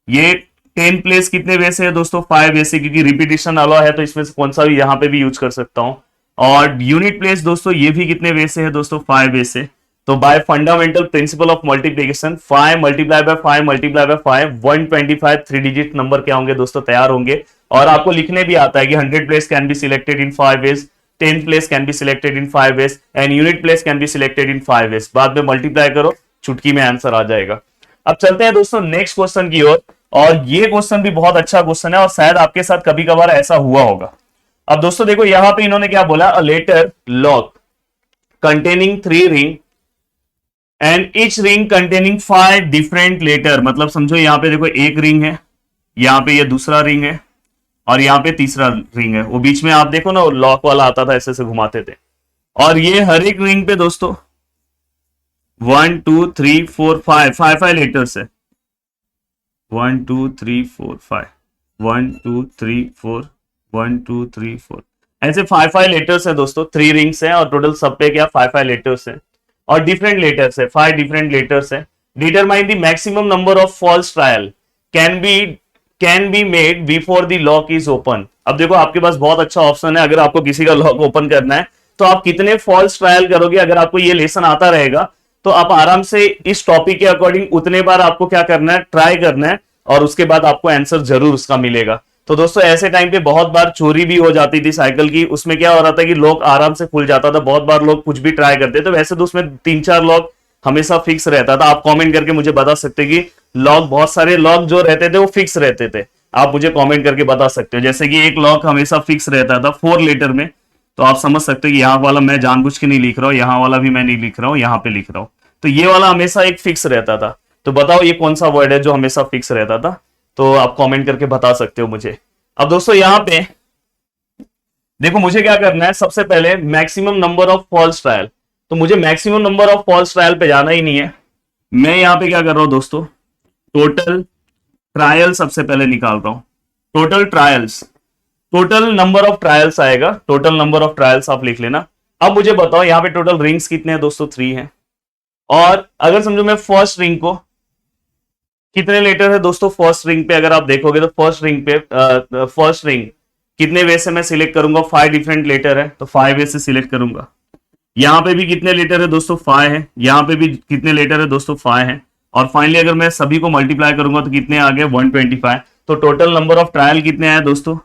ये 10 प्लेस कितने वे से है दोस्तों, 5 वे से, क्योंकि रिपीटेशन अलाउ है तो इसमें से कौन सा भी यहाँ पे भी यूज कर सकता हूँ। और यूनिट प्लेस दोस्तों ये भी कितने वे से है दोस्तों, 5 वे से। तो by fundamental principle of multiplication 5 multiply by 5 multiply by 5 125 3 digit number क्या होंगे दोस्तों, तैयार होंगे। और आपको लिखने भी आता है कि 100 place can be selected in 5 ways, 10 place can be selected in 5 ways, and unit place can be selected in 5 ways. बाद में मल्टीप्लाई करो, चुटकी में आंसर आ जाएगा। अब चलते हैं दोस्तों नेक्स्ट क्वेश्चन की ओर, और ये क्वेश्चन भी बहुत अच्छा क्वेश्चन है और शायद आपके साथ कभी कभार ऐसा हुआ होगा। अब दोस्तों देखो यहां पे इन्होंने क्या बोला, a letter lock containing 3 ring and each ring containing 5 different letter. मतलब समझो यहाँ पे देखो एक रिंग है, यहाँ पे ये दूसरा रिंग है, और यहाँ पे तीसरा रिंग है। वो बीच में आप देखो ना लॉक वाला आता था, ऐसे से घुमाते थे। और ये हर एक रिंग पे दोस्तों 1 2 3 4 5 5 लेटर्स है, 1 2 3 4 5 1 2 3 4 1 2 3 4, ऐसे 5 लेटर्स है दोस्तों। 3 रिंग्स हैं और टोटल सब पे क्या 5 लेटर्स है, और डिफरेंट लेटर्स है, 5 डिफरेंट लेटर्स है। Determine the maximum number of false trial can be made before the lock is open. अब देखो आपके पास बहुत अच्छा ऑप्शन है, अगर आपको किसी का लॉक ओपन करना है तो आप कितने फॉल्स ट्रायल करोगे। अगर आपको ये लेसन आता रहेगा तो आप आराम से इस टॉपिक के अकॉर्डिंग उतने बार आपको क्या करना है, ट्राई करना है, और उसके बाद आपको आंसर जरूर उसका मिलेगा। तो दोस्तों ऐसे टाइम पे बहुत बार चोरी भी हो जाती थी साइकिल की। उसमें क्या हो रहा था कि लॉक आराम से खुल जाता था, बहुत बार लोग कुछ भी ट्राई करते थे। वैसे तो उसमें 3-4 लॉक हमेशा फिक्स रहता था। आप कमेंट करके मुझे बता सकते कि लॉक, बहुत सारे लॉक जो रहते थे वो फिक्स रहते थे, आप मुझे कमेंट करके बता सकते हो। जैसे कि एक लॉक हमेशा फिक्स रहता था 4 लेटर में, तो आप समझ सकते हो कि यहाँ वाला मैं जानबूझ के नहीं लिख रहा हूँ, यहाँ वाला भी मैं नहीं लिख रहा हूँ, यहाँ पे लिख रहा हूँ। तो ये वाला हमेशा एक फिक्स रहता था। तो बताओ ये कौन सा वर्ड है जो हमेशा फिक्स रहता था? तो आप कमेंट करके बता सकते हो मुझे। अब दोस्तों यहाँ पे देखो, मुझे क्या करना है, सबसे पहले maximum number of false trial. तो मुझे maximum number of false trial पे जाना ही नहीं है। मैं यहाँ पे क्या कर रहा हूं दोस्तों, टोटल ट्रायल सबसे पहले निकाल रहा हूं। Total trials, total number of trials आएगा, टोटल नंबर ऑफ ट्रायल्स आप लिख लेना। अब मुझे बताओ यहाँ पे टोटल रिंग्स कितने हैं दोस्तों? 3 हैं। और अगर समझो मैं फर्स्ट रिंग को, कितने लेटर है दोस्तों फर्स्ट रिंग पे? अगर आप देखोगे तो फर्स्ट रिंग पे फर्स्ट रिंग कितने वे से मैं सिलेक्ट करूंगा? 5 डिफरेंट लेटर है, तो 5 वे से सिलेक्ट करूंगा। यहाँ पे भी कितने लेटर है दोस्तों? 5 है। यहाँ पे भी कितने लेटर है दोस्तों? 5 है। और फाइनली अगर मैं सभी को मल्टीप्लाई करूंगा तो कितने आ गए? 125। तो टोटल नंबर ऑफ ट्रायल कितने आए दोस्तों?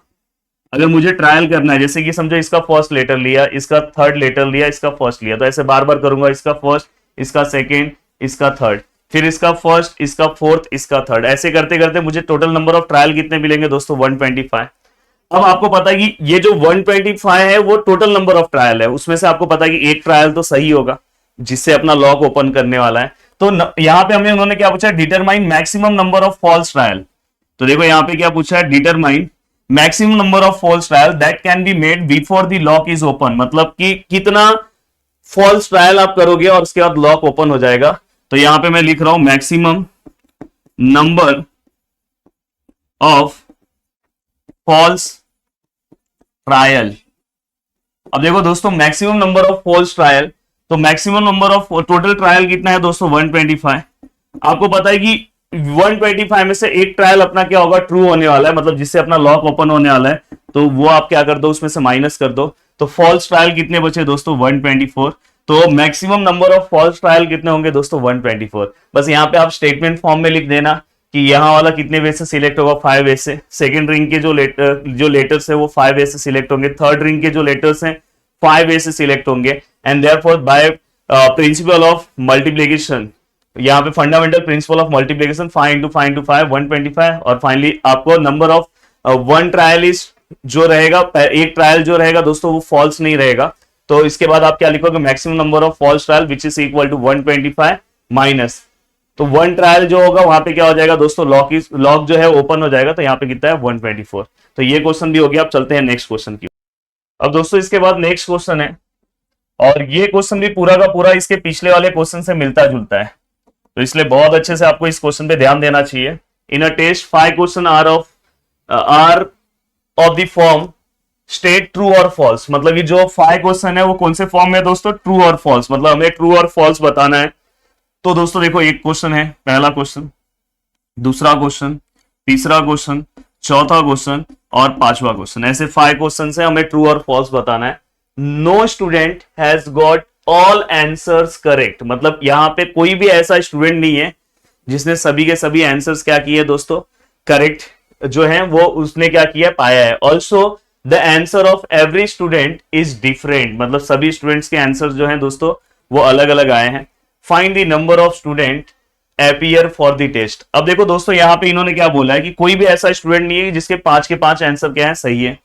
अगर मुझे ट्रायल करना है, जैसे कि समझो इसका फर्स्ट लेटर लिया, इसका थर्ड लेटर लिया, इसका फर्स्ट लिया, तो ऐसे बार बार करूंगा, इसका फर्स्ट, इसका सेकेंड, इसका थर्ड, फिर इसका फर्स्ट, इसका फोर्थ, इसका थर्ड, ऐसे करते करते मुझे टोटल नंबर ऑफ ट्रायल कितने मिलेंगे दोस्तों? 125। अब आपको पता है कि ये जो 125 है वो टोटल नंबर ऑफ ट्रायल है, उसमें से आपको पता है कि एक ट्रायल तो सही होगा जिससे अपना लॉक ओपन करने वाला है। तो यहां पे हमें उन्होंने क्या पूछा? Determine maximum number of false trial. तो देखो यहां पे क्या पूछा है? Determine maximum number of false trial that can be made before the lock is open. मतलब कि कितना फॉल्स ट्रायल आप करोगे और उसके बाद लॉक ओपन हो जाएगा। तो यहां पे मैं लिख रहा हूं maximum number of false trial. अब देखो दोस्तों, maximum number of false trial, तो maximum number of total trial कितना है दोस्तों? 125। आपको पता है कि 125 में से एक ट्रायल अपना क्या होगा? ट्रू होने वाला है, मतलब जिससे अपना लॉक ओपन होने वाला है। तो वो आप क्या कर दो, उसमें से माइनस कर दो। तो फॉल्स ट्रायल कितने बचे दोस्तों? 124। तो maximum number of false trial कितने होंगे दोस्तों? 124। बस यहाँ पे आप स्टेटमेंट फॉर्म में लिख देना कि यहाँ वाला कितने वे से सिलेक्ट होगा? 5 वे से। सेकंड रिंग के जो लेटर्स है वो 5 वे से सिलेक्ट होंगे। थर्ड रिंग के जो लेटर्स हैं 5 वे से सिलेक्ट होंगे। And therefore by principle of multiplication, यहाँ पे fundamental principle of multiplication 5 into 5 into 5 125। और फाइनली आपको नंबर ऑफ वन ट्रायलिस्ट जो रहेगा, एक ट्रायल जो रहेगा दोस्तों वो फॉल्स नहीं रहेगा। तो इसके बाद आप क्या लिखोगे? Maximum number of false trial which is equal to 125 minus, तो वन ट्रायल जो होगा वहां पे क्या हो जाएगा दोस्तों? लॉक जो है ओपन हो जाएगा। तो यहाँ पे कितना है? 124। तो ये क्वेश्चन भी हो गया। अब चलते हैं नेक्स्ट क्वेश्चन की। अब दोस्तों इसके बाद नेक्स्ट क्वेश्चन है, और ये क्वेश्चन भी पूरा का पूरा इसके पिछले वाले क्वेश्चन से मिलता जुलता है, तो इसलिए बहुत अच्छे से आपको इस क्वेश्चन पे ध्यान देना चाहिए। In a test 5 question are of the form state true और फॉल्स। मतलब कि जो 5 क्वेश्चन है वो कौन से फॉर्म में दोस्तों? ट्रू और फॉल्स। मतलब हमें ट्रू और फॉल्स बताना है। तो दोस्तों देखो, एक क्वेश्चन है, पहला क्वेश्चन, दूसरा क्वेश्चन, तीसरा क्वेश्चन, चौथा क्वेश्चन और पांचवा क्वेश्चन। ऐसे 5 क्वेश्चन है, हमें ट्रू और फॉल्स बताना है। No student has got all answers correct. मतलब यहां पे कोई भी ऐसा स्टूडेंट नहीं है जिसने सभी के सभी आंसर्स क्या किए दोस्तों? करेक्ट जो है वो उसने क्या किया? पाया है। Also the answer of every student is different. मतलब सभी स्टूडेंट्स के आंसर जो हैं दोस्तों वो अलग अलग आए हैं। Find the number of student appear for the test. अब देखो दोस्तों, यहां पे इन्होंने क्या बोला है कि कोई भी ऐसा स्टूडेंट नहीं है जिसके 5 के 5 आंसर क्या है? सही है।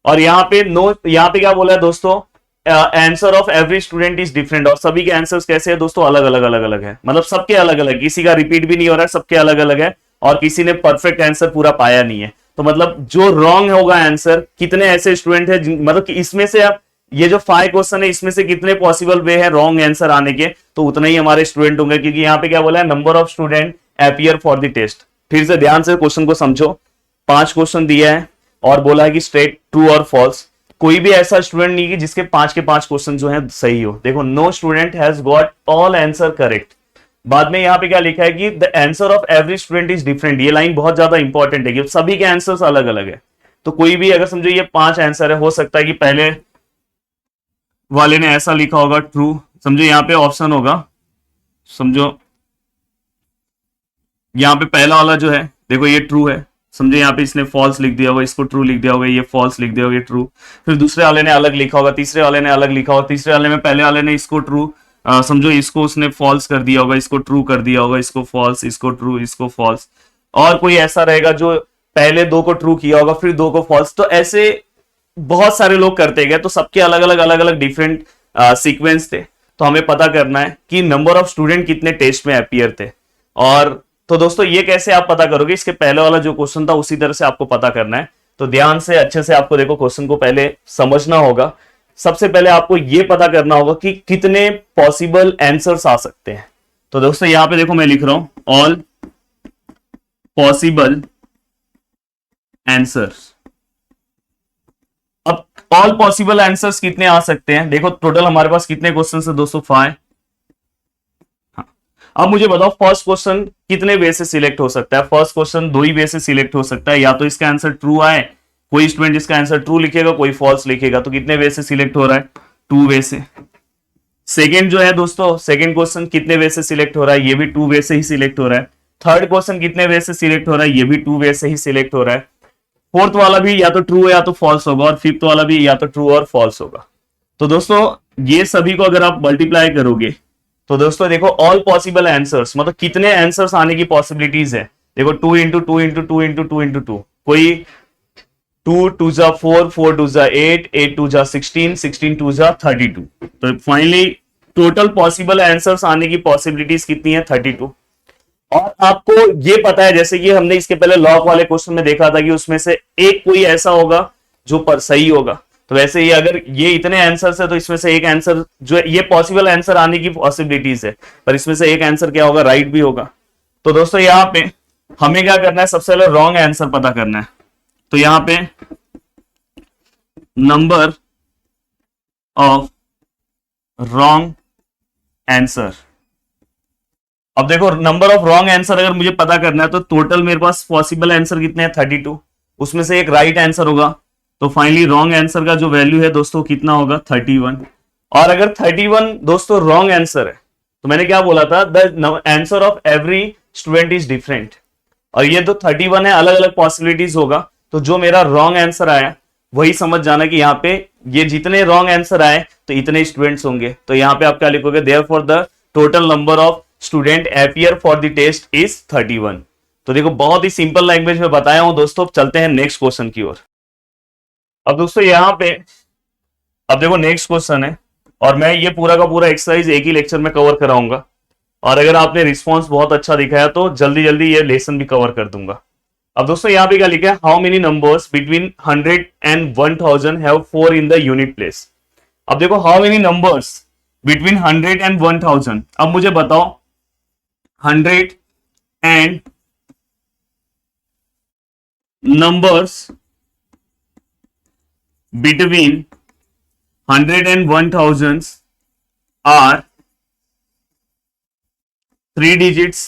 और यहाँ पे यहाँ पे क्या बोला है दोस्तों? Answer of every student is different. और सभी के आंसर्स कैसे है दोस्तों? अलग अलग अलग अलग है। मतलब सबके अलग अलग, किसी का रिपीट भी नहीं हो रहा है, सबके अलग अलग है। और किसी ने परफेक्ट आंसर पूरा पाया नहीं है। तो मतलब जो रॉन्ग होगा आंसर, कितने ऐसे स्टूडेंट है मतलब कि इसमें से आप ये जो 5 क्वेश्चन है इसमें से कितने पॉसिबल वे है रॉन्ग आंसर आने के, तो उतने ही हमारे स्टूडेंट होंगे। क्योंकि यहाँ पे क्या बोला है? Number of student appear for the test. फिर से ध्यान से क्वेश्चन को समझो। 5 क्वेश्चन दिया है और बोला है कि स्ट्रेट ट्रू और फॉल्स। कोई भी ऐसा स्टूडेंट नहीं है जिसके 5 के 5 क्वेश्चन जो है सही हो। देखो, no student has got all answer correct. बाद में यहां पे क्या लिखा है कि the answer of every student is different. ये लाइन बहुत ज्यादा इंपॉर्टेंट है कि सभी के आंसर्स अलग अलग है। तो कोई भी अगर समझो ये 5 आंसर है, हो सकता है कि पहले वाले ने ऐसा लिखा होगा ट्रू। समझो यहां पे ऑप्शन होगा, समझो यहां पे पहला वाला जो है देखो ये ट्रू है, समझे, यहाँ पे इसने फॉल्स लिख दिया होगा, इसको ट्रू लिख दिया होगा, ये फॉल्स लिख दिया होगा, ये ट्रू। फिर दूसरे वाले ने अलग लिखा होगा, तीसरे वाले ने अलग लिखा होगा, तीसरे वाले में पहले वाले ने इसको ट्रू समझो, इसको उसने फॉल्स कर दिया होगा, इसको ट्रू कर दिया होगा, इसको फॉल्स, इसको ट्रू, इसको फॉल्स। और कोई ऐसा रहेगा जो पहले दो को ट्रू किया होगा फिर दो को फॉल्स। तो ऐसे बहुत सारे लोग करते गए, तो सबके अलग अलग डिफरेंट सीक्वेंस थे। तो हमें पता करना है कि नंबर ऑफ स्टूडेंट कितने टेस्ट में अपीयर थे। और तो दोस्तों ये कैसे आप पता करोगे, इसके पहले वाला जो क्वेश्चन था उसी तरह से आपको पता करना है। तो ध्यान से अच्छे से आपको देखो क्वेश्चन को पहले समझना होगा। सबसे पहले आपको ये पता करना होगा कि कितने पॉसिबल आंसर्स आ सकते हैं। तो दोस्तों यहां पे देखो मैं लिख रहा हूं ऑल पॉसिबल आंसर्स। अब ऑल पॉसिबल आंसर्स कितने आ सकते हैं, देखो टोटल हमारे पास कितने क्वेश्चन है दोस्तों, 5। अब मुझे बताओ फर्स्ट क्वेश्चन कितने वे से सिलेक्ट हो सकता है। फर्स्ट क्वेश्चन दो ही वे से सिलेक्ट हो सकता है, या तो इसका आंसर ट्रू आए, कोई स्टूडेंट इसका आंसर ट्रू लिखेगा, कोई फॉल्स लिखेगा। तो कितने वे से सिलेक्ट हो रहा है, 2 वे से। सेकंड जो है दोस्तों, सेकंड क्वेश्चन कितने वे से सिलेक्ट हो रहा है, ये भी 2 वे से ही सिलेक्ट हो रहा है। थर्ड क्वेश्चन कितने वे से सिलेक्ट हो रहा है, ये भी 2 वे से ही सिलेक्ट हो रहा है। फोर्थ वाला भी या तो ट्रू है या तो फॉल्स होगा, और फिफ्थ वाला भी या तो ट्रू और फॉल्स होगा। तो दोस्तों ये सभी को अगर आप मल्टीप्लाई करोगे तो दोस्तों देखो ऑल पॉसिबल आंसर्स, मतलब कितने आंसर्स आने की पॉसिबिलिटीज है। देखो 2 इंटू 2 इंटू 2 इंटू 2 इंटू 2, कोई 2 2 जा 4, 4 2 जा 8, 8 2 जा 16, 16 2 जा 32। तो फाइनली टोटल पॉसिबल आंसर्स आने की पॉसिबिलिटीज कितनी है, 32। और आपको ये पता है, जैसे कि हमने इसके पहले लॉग वाले क्वेश्चन में देखा था कि उसमें से एक कोई ऐसा होगा जो पर सही होगा। तो वैसे ही अगर ये इतने आंसर्स है तो इसमें से एक आंसर जो ये पॉसिबल आंसर आने की पॉसिबिलिटीज है, पर इसमें से एक आंसर क्या होगा, राइट भी होगा। तो दोस्तों यहां पे हमें क्या करना है, सबसे पहले रॉन्ग आंसर पता करना है। तो यहां पे नंबर ऑफ रॉन्ग आंसर, अब देखो नंबर ऑफ रॉन्ग आंसर अगर मुझे पता करना है तो टोटल मेरे पास पॉसिबल आंसर कितने हैं, 32। उसमें से एक राइट आंसर होगा, तो फाइनली रॉन्ग आंसर का जो वैल्यू है दोस्तों कितना होगा, 31। और अगर 31 दोस्तों रॉन्ग आंसर है तो मैंने क्या बोला था, the answer of every student is different. और ये तो 31 है, अलग अलग पॉसिबिलिटीज होगा। तो जो मेरा रॉन्ग आंसर आया वही समझ जाना कि यहाँ पे ये जितने रॉन्ग आंसर आए तो इतने स्टूडेंट्स होंगे। तो यहाँ पे आप क्या लिखोगे, therefore the total number of student appear for the test is 31। तो देखो बहुत ही सिंपल लैंग्वेज में बताया हूं दोस्तों। चलते हैं नेक्स्ट क्वेश्चन की ओर। अब दोस्तों यहां पे अब देखो नेक्स्ट क्वेश्चन है, और मैं ये पूरा का पूरा एक्सरसाइज एक ही लेक्चर में कवर कराऊंगा। और अगर आपने रिस्पॉन्स बहुत अच्छा दिखाया तो जल्दी जल्दी ये लेसन भी कवर कर दूंगा। अब दोस्तों यहाँ पे क्या लिखा है, how many numbers between 100 and 1000 have 4 in the unit place. अब देखो how many numbers between 100 and 1000। अब मुझे बताओ 100 and numbers between 100 and 1000 are 3 digits।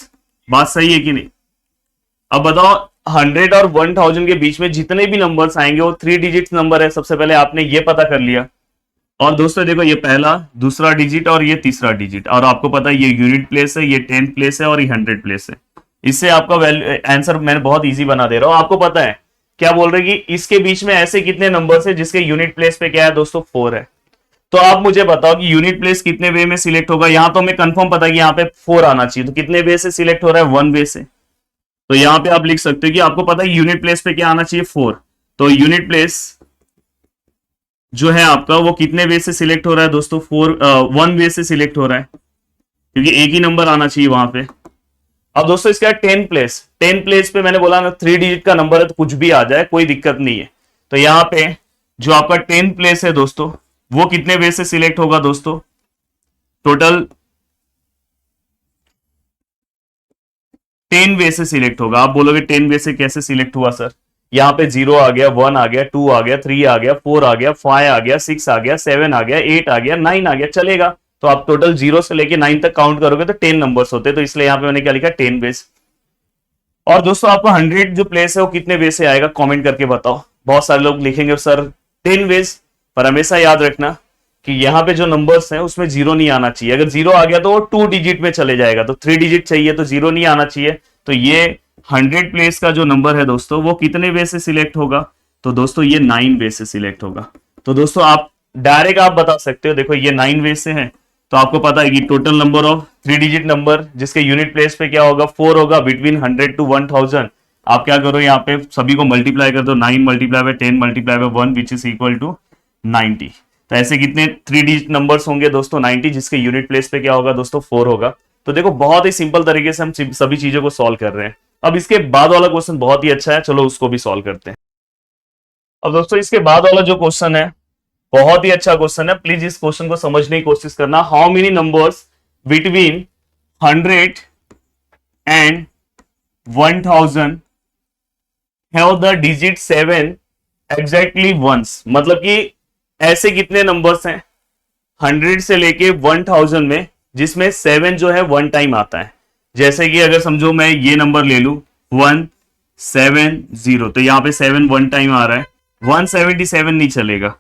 बात सही है कि नहीं। अब बताओ 100 और 1000 के बीच में जितने भी नंबर्स आएंगे वो 3 डिजिट नंबर है। सबसे पहले आपने ये पता कर लिया। और दोस्तों देखो ये पहला, दूसरा डिजिट और ये तीसरा डिजिट, और आपको पता है ये यूनिट प्लेस है, ये 10th प्लेस है और ये 100 प्लेस है। इससे आपका आंसर मैंने बहुत इजी बना दे रहा हूं। आपको पता है क्या बोल रहे कि इसके बीच में ऐसे कितने नंबर्स है जिसके यूनिट प्लेस पे क्या है दोस्तों, 4 है। तो आप मुझे बताओ कि यूनिट प्लेस कितने वे में सिलेक्ट होगा। यहां तो हमें कंफर्म पता है कि यहाँ पे 4 आना चाहिए, तो कितने वे से सिलेक्ट हो रहा है, 1 वे से। तो यहां पे आप लिख सकते हो कि आपको पता है यूनिट प्लेस पे क्या आना चाहिए, 4। तो यूनिट प्लेस जो है आपका वो कितने वे से सिलेक्ट हो रहा है दोस्तों, 1 वे से सिलेक्ट हो रहा है, क्योंकि एक ही नंबर आना चाहिए वहां पे। अब दोस्तों इसका 10 प्लेस पे मैंने बोला ना 3 डिजिट का नंबर है तो कुछ भी आ जाए, कोई दिक्कत नहीं है। तो यहां पे जो आपका 10 प्लेस है दोस्तों वो कितने वे से सिलेक्ट होगा दोस्तों, टोटल 10 वे से सिलेक्ट होगा। आप बोलोगे 10 वे से कैसे सिलेक्ट हुआ सर, यहाँ पे 0 आ गया, 1 आ गया, 2 आ गया, 3 आ गया, 4 आ गया, 5 आ गया, 6 आ गया, 7 आ गया, 8 आ गया, 9 आ गया, चलेगा। तो आप टोटल 0 से लेके 9 तक काउंट करोगे तो 10 नंबर्स होते हैं। तो इसलिए यहां पे मैंने क्या लिखा, 10 बेस। और दोस्तों आपका 100 जो प्लेस है वो कितने वे से आएगा, कमेंट करके बताओ। बहुत सारे लोग लिखेंगे सर 10 वेज, पर हमेशा याद रखना कि यहाँ पे जो नंबर्स हैं उसमें 0 नहीं आना चाहिए। अगर 0 आ गया तो वो 2 डिजिट में चले जाएगा, तो 3 डिजिट चाहिए तो 0 नहीं आना चाहिए। तो ये 100 प्लेस का जो नंबर है दोस्तों वो कितने वे से सिलेक्ट होगा, तो दोस्तों ये 9 वे से सिलेक्ट होगा। तो दोस्तों आप डायरेक्ट आप बता सकते हो, देखो ये 9 वे से है तो आपको पता है कि total number of 3 digit number जिसके यूनिट प्लेस पे क्या होगा 4 होगा, बिटवीन 100 टू 1000। आप क्या करो यहाँ पे सभी को मल्टीप्लाई कर दो, 9 multiply by 10 multiply by 1 which is equal to 90। तो ऐसे कितने 3 डिजिट नंबर्स होंगे दोस्तों 90, जिसके यूनिट प्लेस पे क्या होगा दोस्तों 4 होगा। तो देखो बहुत ही सिंपल तरीके से हम सभी चीजों को सॉल्व कर रहे हैं। अब इसके बाद वाला क्वेश्चन बहुत ही अच्छा है, चलो उसको भी सॉल्व करते हैं। अब दोस्तों इसके बाद वाला जो क्वेश्चन है बहुत ही अच्छा क्वेश्चन है, प्लीज इस क्वेश्चन को समझने की कोशिश करना। How many numbers between 100 and 1000 have the digit 7 exactly once, मतलब कि ऐसे कितने नंबर्स हैं 100 से लेके 1000 में जिसमें 7 जो है 1 टाइम आता है। जैसे कि अगर समझो मैं ये नंबर ले लू 170, तो यहाँ पे 7 1 टाइम आ रहा है, 177 नहीं चलेगा।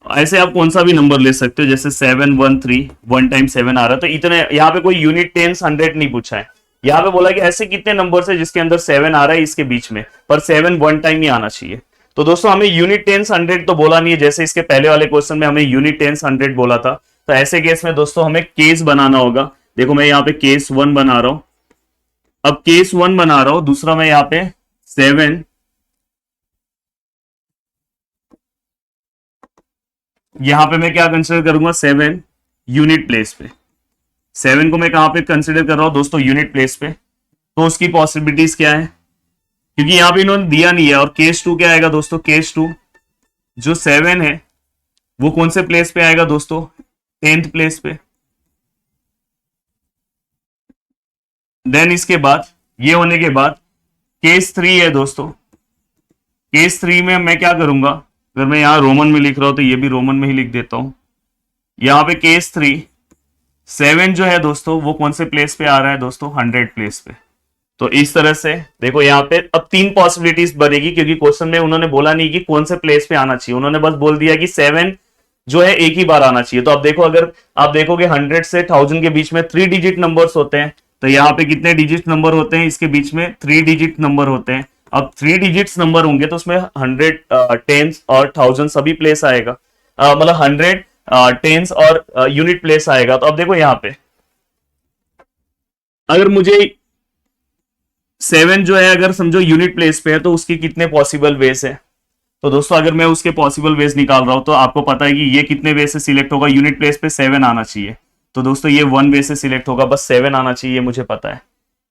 ऐसे आप कौन सा भी नंबर ले सकते हो, जैसे 713 1 टाइम 7 आ रहा है, तो इतने यहाँ पे कोई यूनिट टेंस 100 नहीं पूछा है। यहाँ पे बोला कि ऐसे कितने नंबर है जिसके अंदर 7 आ रहा है इसके बीच में, पर 7 1 टाइम ही आना चाहिए। तो दोस्तों हमें यूनिट टेंस 100 तो बोला नहीं है, जैसे इसके पहले वाले क्वेश्चन में हमें यूनिट टेंस 100 बोला था। तो ऐसे केस में दोस्तों हमें केस बनाना होगा। देखो मैं यहाँ पे केस 1 बना रहा हूं, अब केस 1 बना रहा हूं, दूसरा मैं यहाँ पे 7, यहां पे मैं क्या कंसिडर करूंगा 7 यूनिट प्लेस पे। 7 को मैं कहां पे कंसिडर कर रहा हूं दोस्तों यूनिट प्लेस पे। तो उसकी पॉसिबिलिटीज क्या है, क्योंकि यहां पे इन्होंने दिया नहीं है। और केस 2 क्या आएगा दोस्तों, केस 2 जो 7 है वो कौन से प्लेस पे आएगा दोस्तों 10th प्लेस पे। देन इसके बाद ये होने के बाद केस 3 है दोस्तों। केस 3 में मैं क्या करूंगा, अगर मैं यहां रोमन में लिख रहा हूं तो ये भी रोमन में ही लिख देता हूं। यहां पे केस 3 7 जो है दोस्तों वो कौन से प्लेस पे आ रहा है दोस्तों 100 प्लेस पे। तो इस तरह से देखो यहाँ पे अब 3 पॉसिबिलिटीज बनेगी, क्योंकि क्वेश्चन में उन्होंने बोला नहीं कि कौन से प्लेस पे आना चाहिए, उन्होंने बस बोल दिया कि 7 जो है एक ही बार आना चाहिए। तो अब देखो अगर आप देखोगे 100 से 1000 के बीच में 3 डिजिट नंबर्स होते हैं, तो यहाँ पे कितने डिजिट नंबर होते हैं, इसके बीच में 3 डिजिट नंबर होते हैं। अब 3 डिजिट्स नंबर होंगे तो उसमें 100 टेंस और 1000 सभी प्लेस आएगा, मतलब 100 टेंस और यूनिट प्लेस आएगा। तो अब देखो यहाँ पे अगर मुझे 7 जो है अगर समझो यूनिट प्लेस पे है तो उसकी कितने पॉसिबल वेज है। तो दोस्तों अगर मैं उसके पॉसिबल वेज निकाल रहा हूं तो आपको पता है कि ये कितने वे से सिलेक्ट होगा, यूनिट प्लेस पे 7 आना चाहिए। तो दोस्तों ये 1 वे से सिलेक्ट होगा, बस 7 आना चाहिए, मुझे पता है।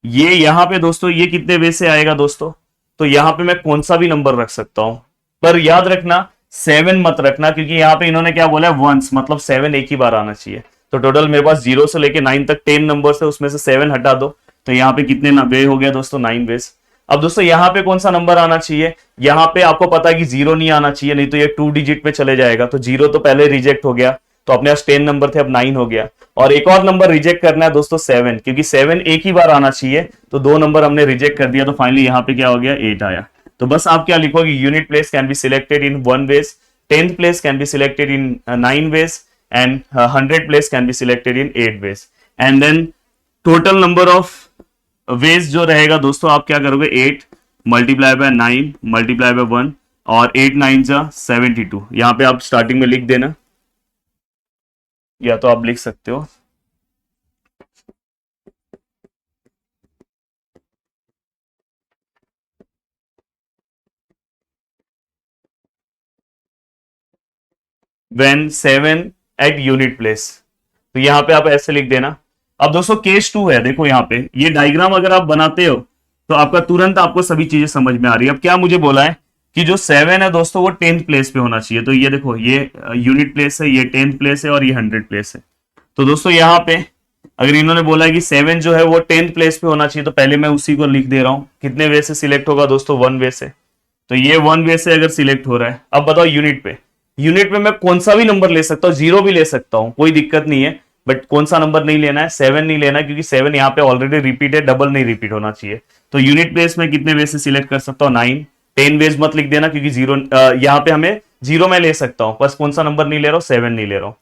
ये यहां पे दोस्तों ये कितने वे से आएगा दोस्तों, तो यहां पे मैं कौन सा भी नंबर रख सकता हूं, पर याद रखना 7 मत रखना, क्योंकि यहाँ पे इन्होंने क्या बोला है वंस, मतलब 7 एक ही बार आना चाहिए। तो टोटल मेरे पास 0 से लेके 9 तक 10 नंबर है, उसमें से 7 हटा दो, तो यहाँ पे कितने वे हो गया दोस्तों 9 वेज। अब दोस्तों यहाँ पे कौन सा नंबर आना चाहिए, यहाँ पे आपको पता है कि 0 नहीं आना चाहिए, नहीं तो ये 2 डिजिट पे चले जाएगा। तो 0 तो पहले रिजेक्ट हो गया, तो अपने पास 10 नंबर थे, अब 9 हो गया। और एक और नंबर रिजेक्ट करना है दोस्तों 7, क्योंकि 7 एक ही बार आना चाहिए, तो 2 नंबर हमने रिजेक्ट कर दिया। तो फाइनली यहाँ पे क्या हो गया 8 आया। तो बस आप क्या लिखोगे, unit place can be selected in 1 ways, 10th place can be selected in 9 ways, and 100 place can be selected in 8 ways. And then total number of ways जो रहेगा दोस्तों आप क्या करोगे 8 मल्टीप्लाई बाय 9 मल्टीप्लाई बाय 1 और 8 9 जा 72। यहाँ पे आप स्टार्टिंग में लिख देना, या तो आप लिख सकते हो when 7 at unit place। तो यहाँ पे आप ऐसे लिख देना। अब दोस्तों केस 2 है, देखो यहाँ पे ये डायग्राम अगर आप बनाते हो तो आपका तुरंत आपको सभी चीजें समझ में आ रही है। अब क्या मुझे बोला है कि जो 7 है दोस्तों वो 10th प्लेस पे होना चाहिए। तो ये देखो ये यूनिट प्लेस है, ये 10th प्लेस है और ये 100 प्लेस है। तो दोस्तों यहाँ पे अगर इन्होंने बोला है कि 7 जो है वो 10th प्लेस पे होना चाहिए, तो पहले मैं उसी को लिख दे रहा हूं। कितने वे से सिलेक्ट होगा दोस्तों 1 वे से। तो ये 1 वे से अगर सिलेक्ट हो रहा है, अब बताओ यूनिट पे, यूनिट पे मैं कौन सा भी नंबर ले सकता हूँ, 0 भी ले सकता हूँ, कोई दिक्कत नहीं है। बट कौन सा नंबर नहीं लेना है, 7 नहीं लेना, क्योंकि 7 यहाँ पे ऑलरेडी रिपीट है, डबल नहीं रिपीट होना चाहिए। तो यूनिट प्लेस में कितने वे से सिलेक्ट कर सकता हूँ 9, 10 वेज मत लिख देना, क्योंकि 0 यहाँ पे हमें 0 में ले सकता हूँ, बस कौन सा नंबर नहीं ले रहा हूँ 7 नहीं ले रहा हूँ।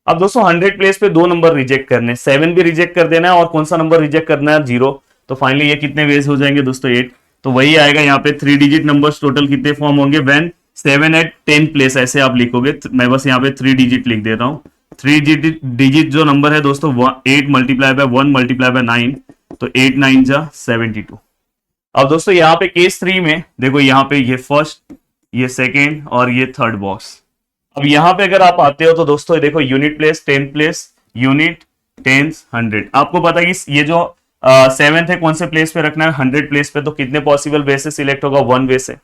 अब दोस्तों 100 प्लेस पे 2 नंबर रिजेक्ट करने, 7 भी रिजेक्ट कर देना है और कौन सा नंबर रिजेक्ट करना है 0। तो फाइनली ये कितने वेज हो जाएंगे दोस्तों 8। तो वही आएगा यहाँ पे 3 डिजिट नंबर्स टोटल कितने फॉर्म होंगे व्हेन 7 एट 10 प्लेस, ऐसे आप लिखोगे। मैं बस यहाँ पे 3 डिजिट लिख देता हूँ। 3 डिजिट जो नंबर है दोस्तों 8 मल्टीप्लाई बाय 1 मल्टीप्लाई बाय 9, तो 8 9 जा 72। अब दोस्तों यहाँ पे केस 3 में देखो, यहाँ पे ये फर्स्ट, ये सेकेंड और ये थर्ड बॉक्स। अब यहाँ पे अगर आप आते हो तो दोस्तों देखो, unit place, 10 place, unit, tens, 100। आपको पता है कि ये जो 7th है कौन से प्लेस पे रखना है, 100 प्लेस पे। तो कितने पॉसिबल वे से सिलेक्ट होगा, 1 वे से।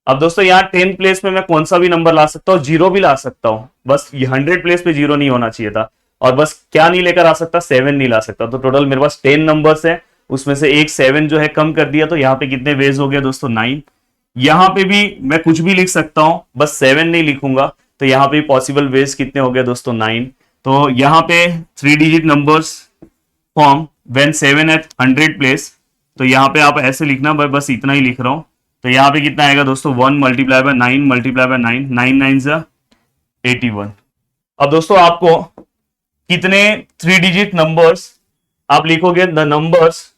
अब दोस्तों यहाँ 10 प्लेस पे मैं कौन सा भी नंबर ला सकता हूँ, 0 भी ला सकता हूँ, बस ये 100 प्लेस पे 0 नहीं होना चाहिए था। और बस क्या नहीं लेकर आ सकता, 7 नहीं ला सकता। तो टोटल मेरे पास 10 नंबर्स है, उसमें से एक 7 जो है कम कर दिया, तो यहाँ पे कितने वेज हो गया दोस्तों, 9। यहाँ पे भी मैं कुछ भी लिख सकता हूं, बस 7 नहीं लिखूंगा। तो यहाँ पे पॉसिबल वेज कितने हो गए दोस्तों, 9। तो यहाँ पे 3 digit numbers form when 7 at 100 place. तो यहाँ पे आप ऐसे लिखना, बस इतना ही लिख रहा हूं। तो यहाँ पे कितना आएगा दोस्तों, 1 मल्टीप्लाई बाय 9 मल्टीप्लाई बाय 9, 9 9 जा 81। अब दोस्तों आपको कितने 3 डिजिट नंबर्स आप लिखोगे, द नंबर्स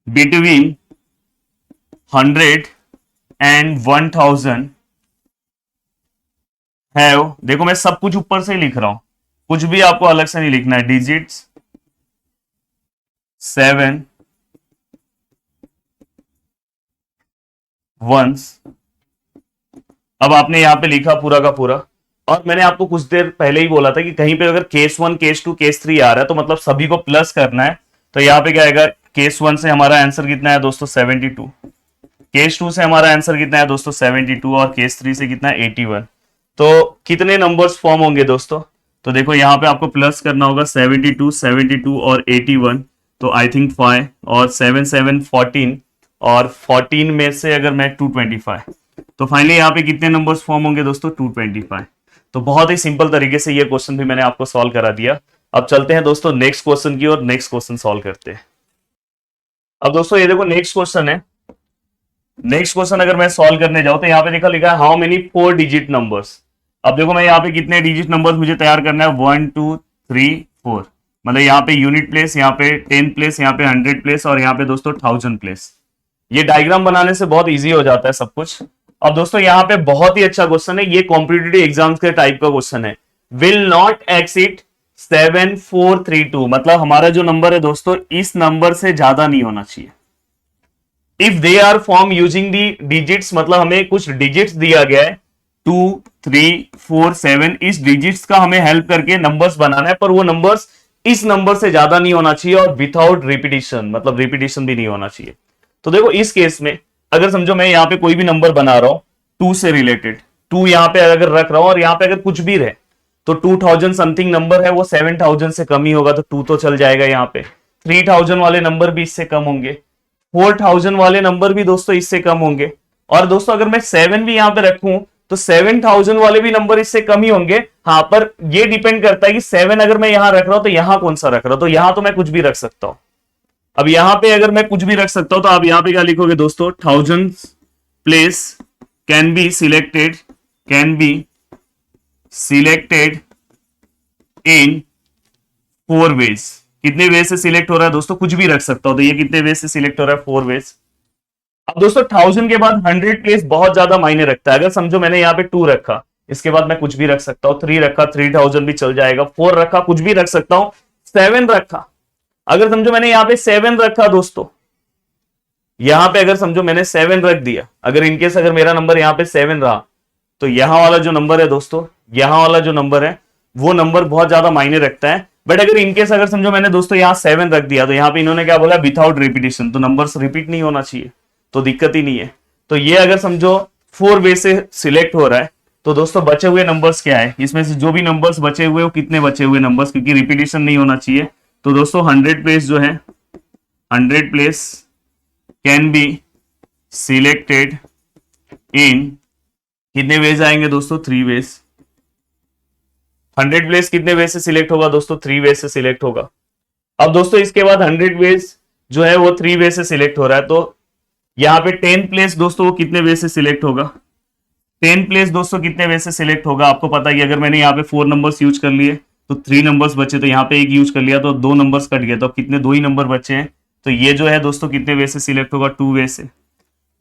बिटवीन 100 एंड 1000 है। देखो मैं सब कुछ ऊपर से ही लिख रहा हूं, कुछ भी आपको अलग से नहीं लिखना है। Digits 7 once. अब आपने यहां पे लिखा पूरा का पूरा। और मैंने आपको कुछ देर पहले ही बोला था कि कहीं पे अगर केस 1 केस 2 केस 3 आ रहा है तो मतलब सभी को प्लस करना है। तो यहाँ पे क्या आएगा, केस 1 से हमारा आंसर कितना है दोस्तों, 72। केस 2 से हमारा आंसर कितना है दोस्तों, 72। और केस 3 से कितना है, 81। तो कितने नंबर्स फॉर्म होंगे दोस्तों, तो देखो यहाँ पे आपको प्लस करना होगा 72, 72 और 81। तो आई थिंक 5 और 7 7 14, और 14 में से अगर मैं 225, तो फाइनली यहाँ पे कितने नंबर्स फॉर्म होंगे दोस्तों, 225। तो बहुत ही सिंपल तरीके से ये क्वेश्चन भी मैंने आपको सॉल्व करा दिया। अब चलते हैं दोस्तों नेक्स्ट क्वेश्चन की और नेक्स्ट क्वेश्चन सॉल्व करते हैं। अब दोस्तों ये देखो नेक्स्ट क्वेश्चन है। नेक्स्ट क्वेश्चन अगर मैं सॉल्व करने जाऊं तो यहाँ पे देखा लिखा है हाउ मेनी 4 डिजिट नंबर्स। अब देखो मैं यहाँ पे कितने डिजिट नंबर्स मुझे तैयार करना है, 1 2 3 4। मतलब यहाँ पे यूनिट प्लेस, यहाँ पे 10 प्लेस, यहाँ पे 100 प्लेस और यहाँ पे दोस्तों 1000 प्लेस। ये डायग्राम बनाने से बहुत इजी हो जाता है सब कुछ। अब दोस्तों यहाँ पे बहुत ही अच्छा क्वेश्चन है, ये कॉम्पिटिटिव एग्जाम्स के टाइप का क्वेश्चन है। विल नॉट एक्सीड 7432, मतलब हमारा जो नंबर है दोस्तों इस नंबर से ज्यादा नहीं होना चाहिए। If they are form using the digits, मतलब हमें कुछ डिजिट्स दिया गया है 2 3 4 7, इस डिजिट्स का हमें हेल्प करके नंबर्स बनाना है, पर वो नंबर्स इस नंबर से ज्यादा नहीं होना चाहिए और विदाउट रिपीटिशन, मतलब रिपीटिशन भी नहीं होना चाहिए। तो देखो इस केस में अगर समझो मैं यहाँ पे कोई भी नंबर बना रहा हूं 2 से रिलेटेड, 2 यहाँ पे अगर रख रहा हूं और यहाँ पे अगर कुछ भी रहे तो 2000 समथिंग नंबर है वो 7000 से कम ही होगा, तो 2 तो चल जाएगा। यहाँ पे 3000 वाले नंबर भी इससे कम होंगे, 4000 वाले नंबर भी दोस्तों इससे कम होंगे। और दोस्तों अगर मैं 7 भी यहाँ पे रखूं तो 7000 वाले भी नंबर इससे कम ही होंगे। हाँ, पर ये डिपेंड करता है कि 7 अगर मैं यहां रख रहा हूं तो यहां कौन सा रख रहा हूं, तो यहां तो मैं कुछ भी रख सकता हूं। अब यहां पे अगर मैं कुछ भी रख सकता हूं तो आप यहां पे क्या लिखोगे दोस्तों, 1000 place can be selected in 4 ways. कितने वे से सिलेक्ट हो रहा है दोस्तों, कुछ भी रख सकता हूं, तो ये कितने वे से सिलेक्ट हो रहा है, 4 वेज। अब दोस्तों 1000 के बाद 100 प्लेस बहुत ज्यादा मायने रखता है। अगर समझो मैंने यहाँ पे 2 रखा, इसके बाद मैं कुछ भी रख सकता हूं, 3 रखा 3000 भी चल जाएगा, 4 रखा कुछ भी रख सकता हूं, 7 रखा, अगर समझो मैंने यहाँ पे 7 रखा दोस्तों, यहां पे अगर समझो मैंने 7 रख दिया, अगर इनकेस अगर मेरा नंबर यहाँ पे 7 रहा, तो यहां वाला जो नंबर है दोस्तों, यहां वाला जो नंबर है वो नंबर बहुत ज्यादा मायने रखता है। बट अगर इनकेस अगर समझो मैंने दोस्तों यहाँ 7 रख दिया, तो यहाँ पे इन्होंने क्या बोला, विदाउट रिपीटिशन, तो नंबर्स रिपीट नहीं होना चाहिए, तो दिक्कत ही नहीं है। तो ये अगर समझो 4 वे से सिलेक्ट हो रहा है, तो दोस्तों बचे हुए नंबर्स क्या है, इसमें से जो भी नंबर्स बचे हुए वो कितने बचे हुए नंबर्स, क्योंकि रिपीटिशन नहीं होना चाहिए। तो दोस्तों 100 प्लेस जो है, 100 प्लेस कैन बी सिलेक्टेड इन, कितने वेज आएंगे दोस्तों, 3 वेज। 100 प्लेस कितने वे से सिलेक्ट होगा दोस्तों, 3 वे से सिलेक्ट होगा। अब दोस्तों इसके बाद 100 वेज जो है वो 3 वे से सिलेक्ट हो रहा है, तो यहाँ पे 10 प्लेस दोस्तों वो कितने वे से सिलेक्ट होगा, 10 प्लेस दोस्तों कितने वे से सिलेक्ट होगा, आपको पता है कि अगर मैंने यहाँ पे 4 नंबर्स यूज कर लिए तो 3 नंबर्स बचे, तो यहाँ पे एक यूज कर लिया तो 2 नंबर्स कट गया, तो अब कितने 2 ही नंबर बचे हैं। तो ये जो है दोस्तों कितने वे से सिलेक्ट होगा, 2 वे से।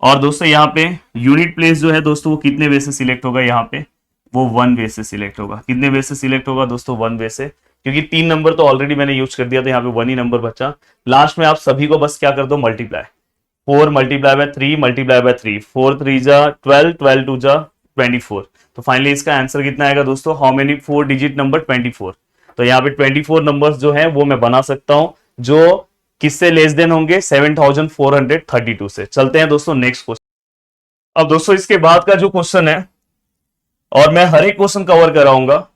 और दोस्तों यहाँ पे यूनिट प्लेस जो है दोस्तों वो कितने वे से सिलेक्ट होगा, यहाँ पे वो 1 वे से सिलेक्ट होगा। कितने वे से सिलेक्ट होगा दोस्तों, 1 वे से, क्योंकि 3 नंबर तो ऑलरेडी मैंने यूज कर दिया, तो यहाँ पे 1 ही नंबर बचा। लास्ट में आप सभी को बस क्या कर दो, multiply, 4 multiply bye 3 multiply by 3, 4 3 जा 12, 12 2 जा 24। तो फाइनली इसका आंसर कितना आएगा दोस्तों, हाउ मेनी 4 डिजिट नंबर, 24। तो यहाँ पे 24 नंबर्स जो है वो मैं बना सकता हूं, जो किससे लेस देन होंगे, 7432 से। चलते हैं दोस्तों नेक्स्ट क्वेश्चन। अब दोस्तों इसके बाद का जो क्वेश्चन है, और मैं हर एक क्वेश्चन कवर कराऊंगा,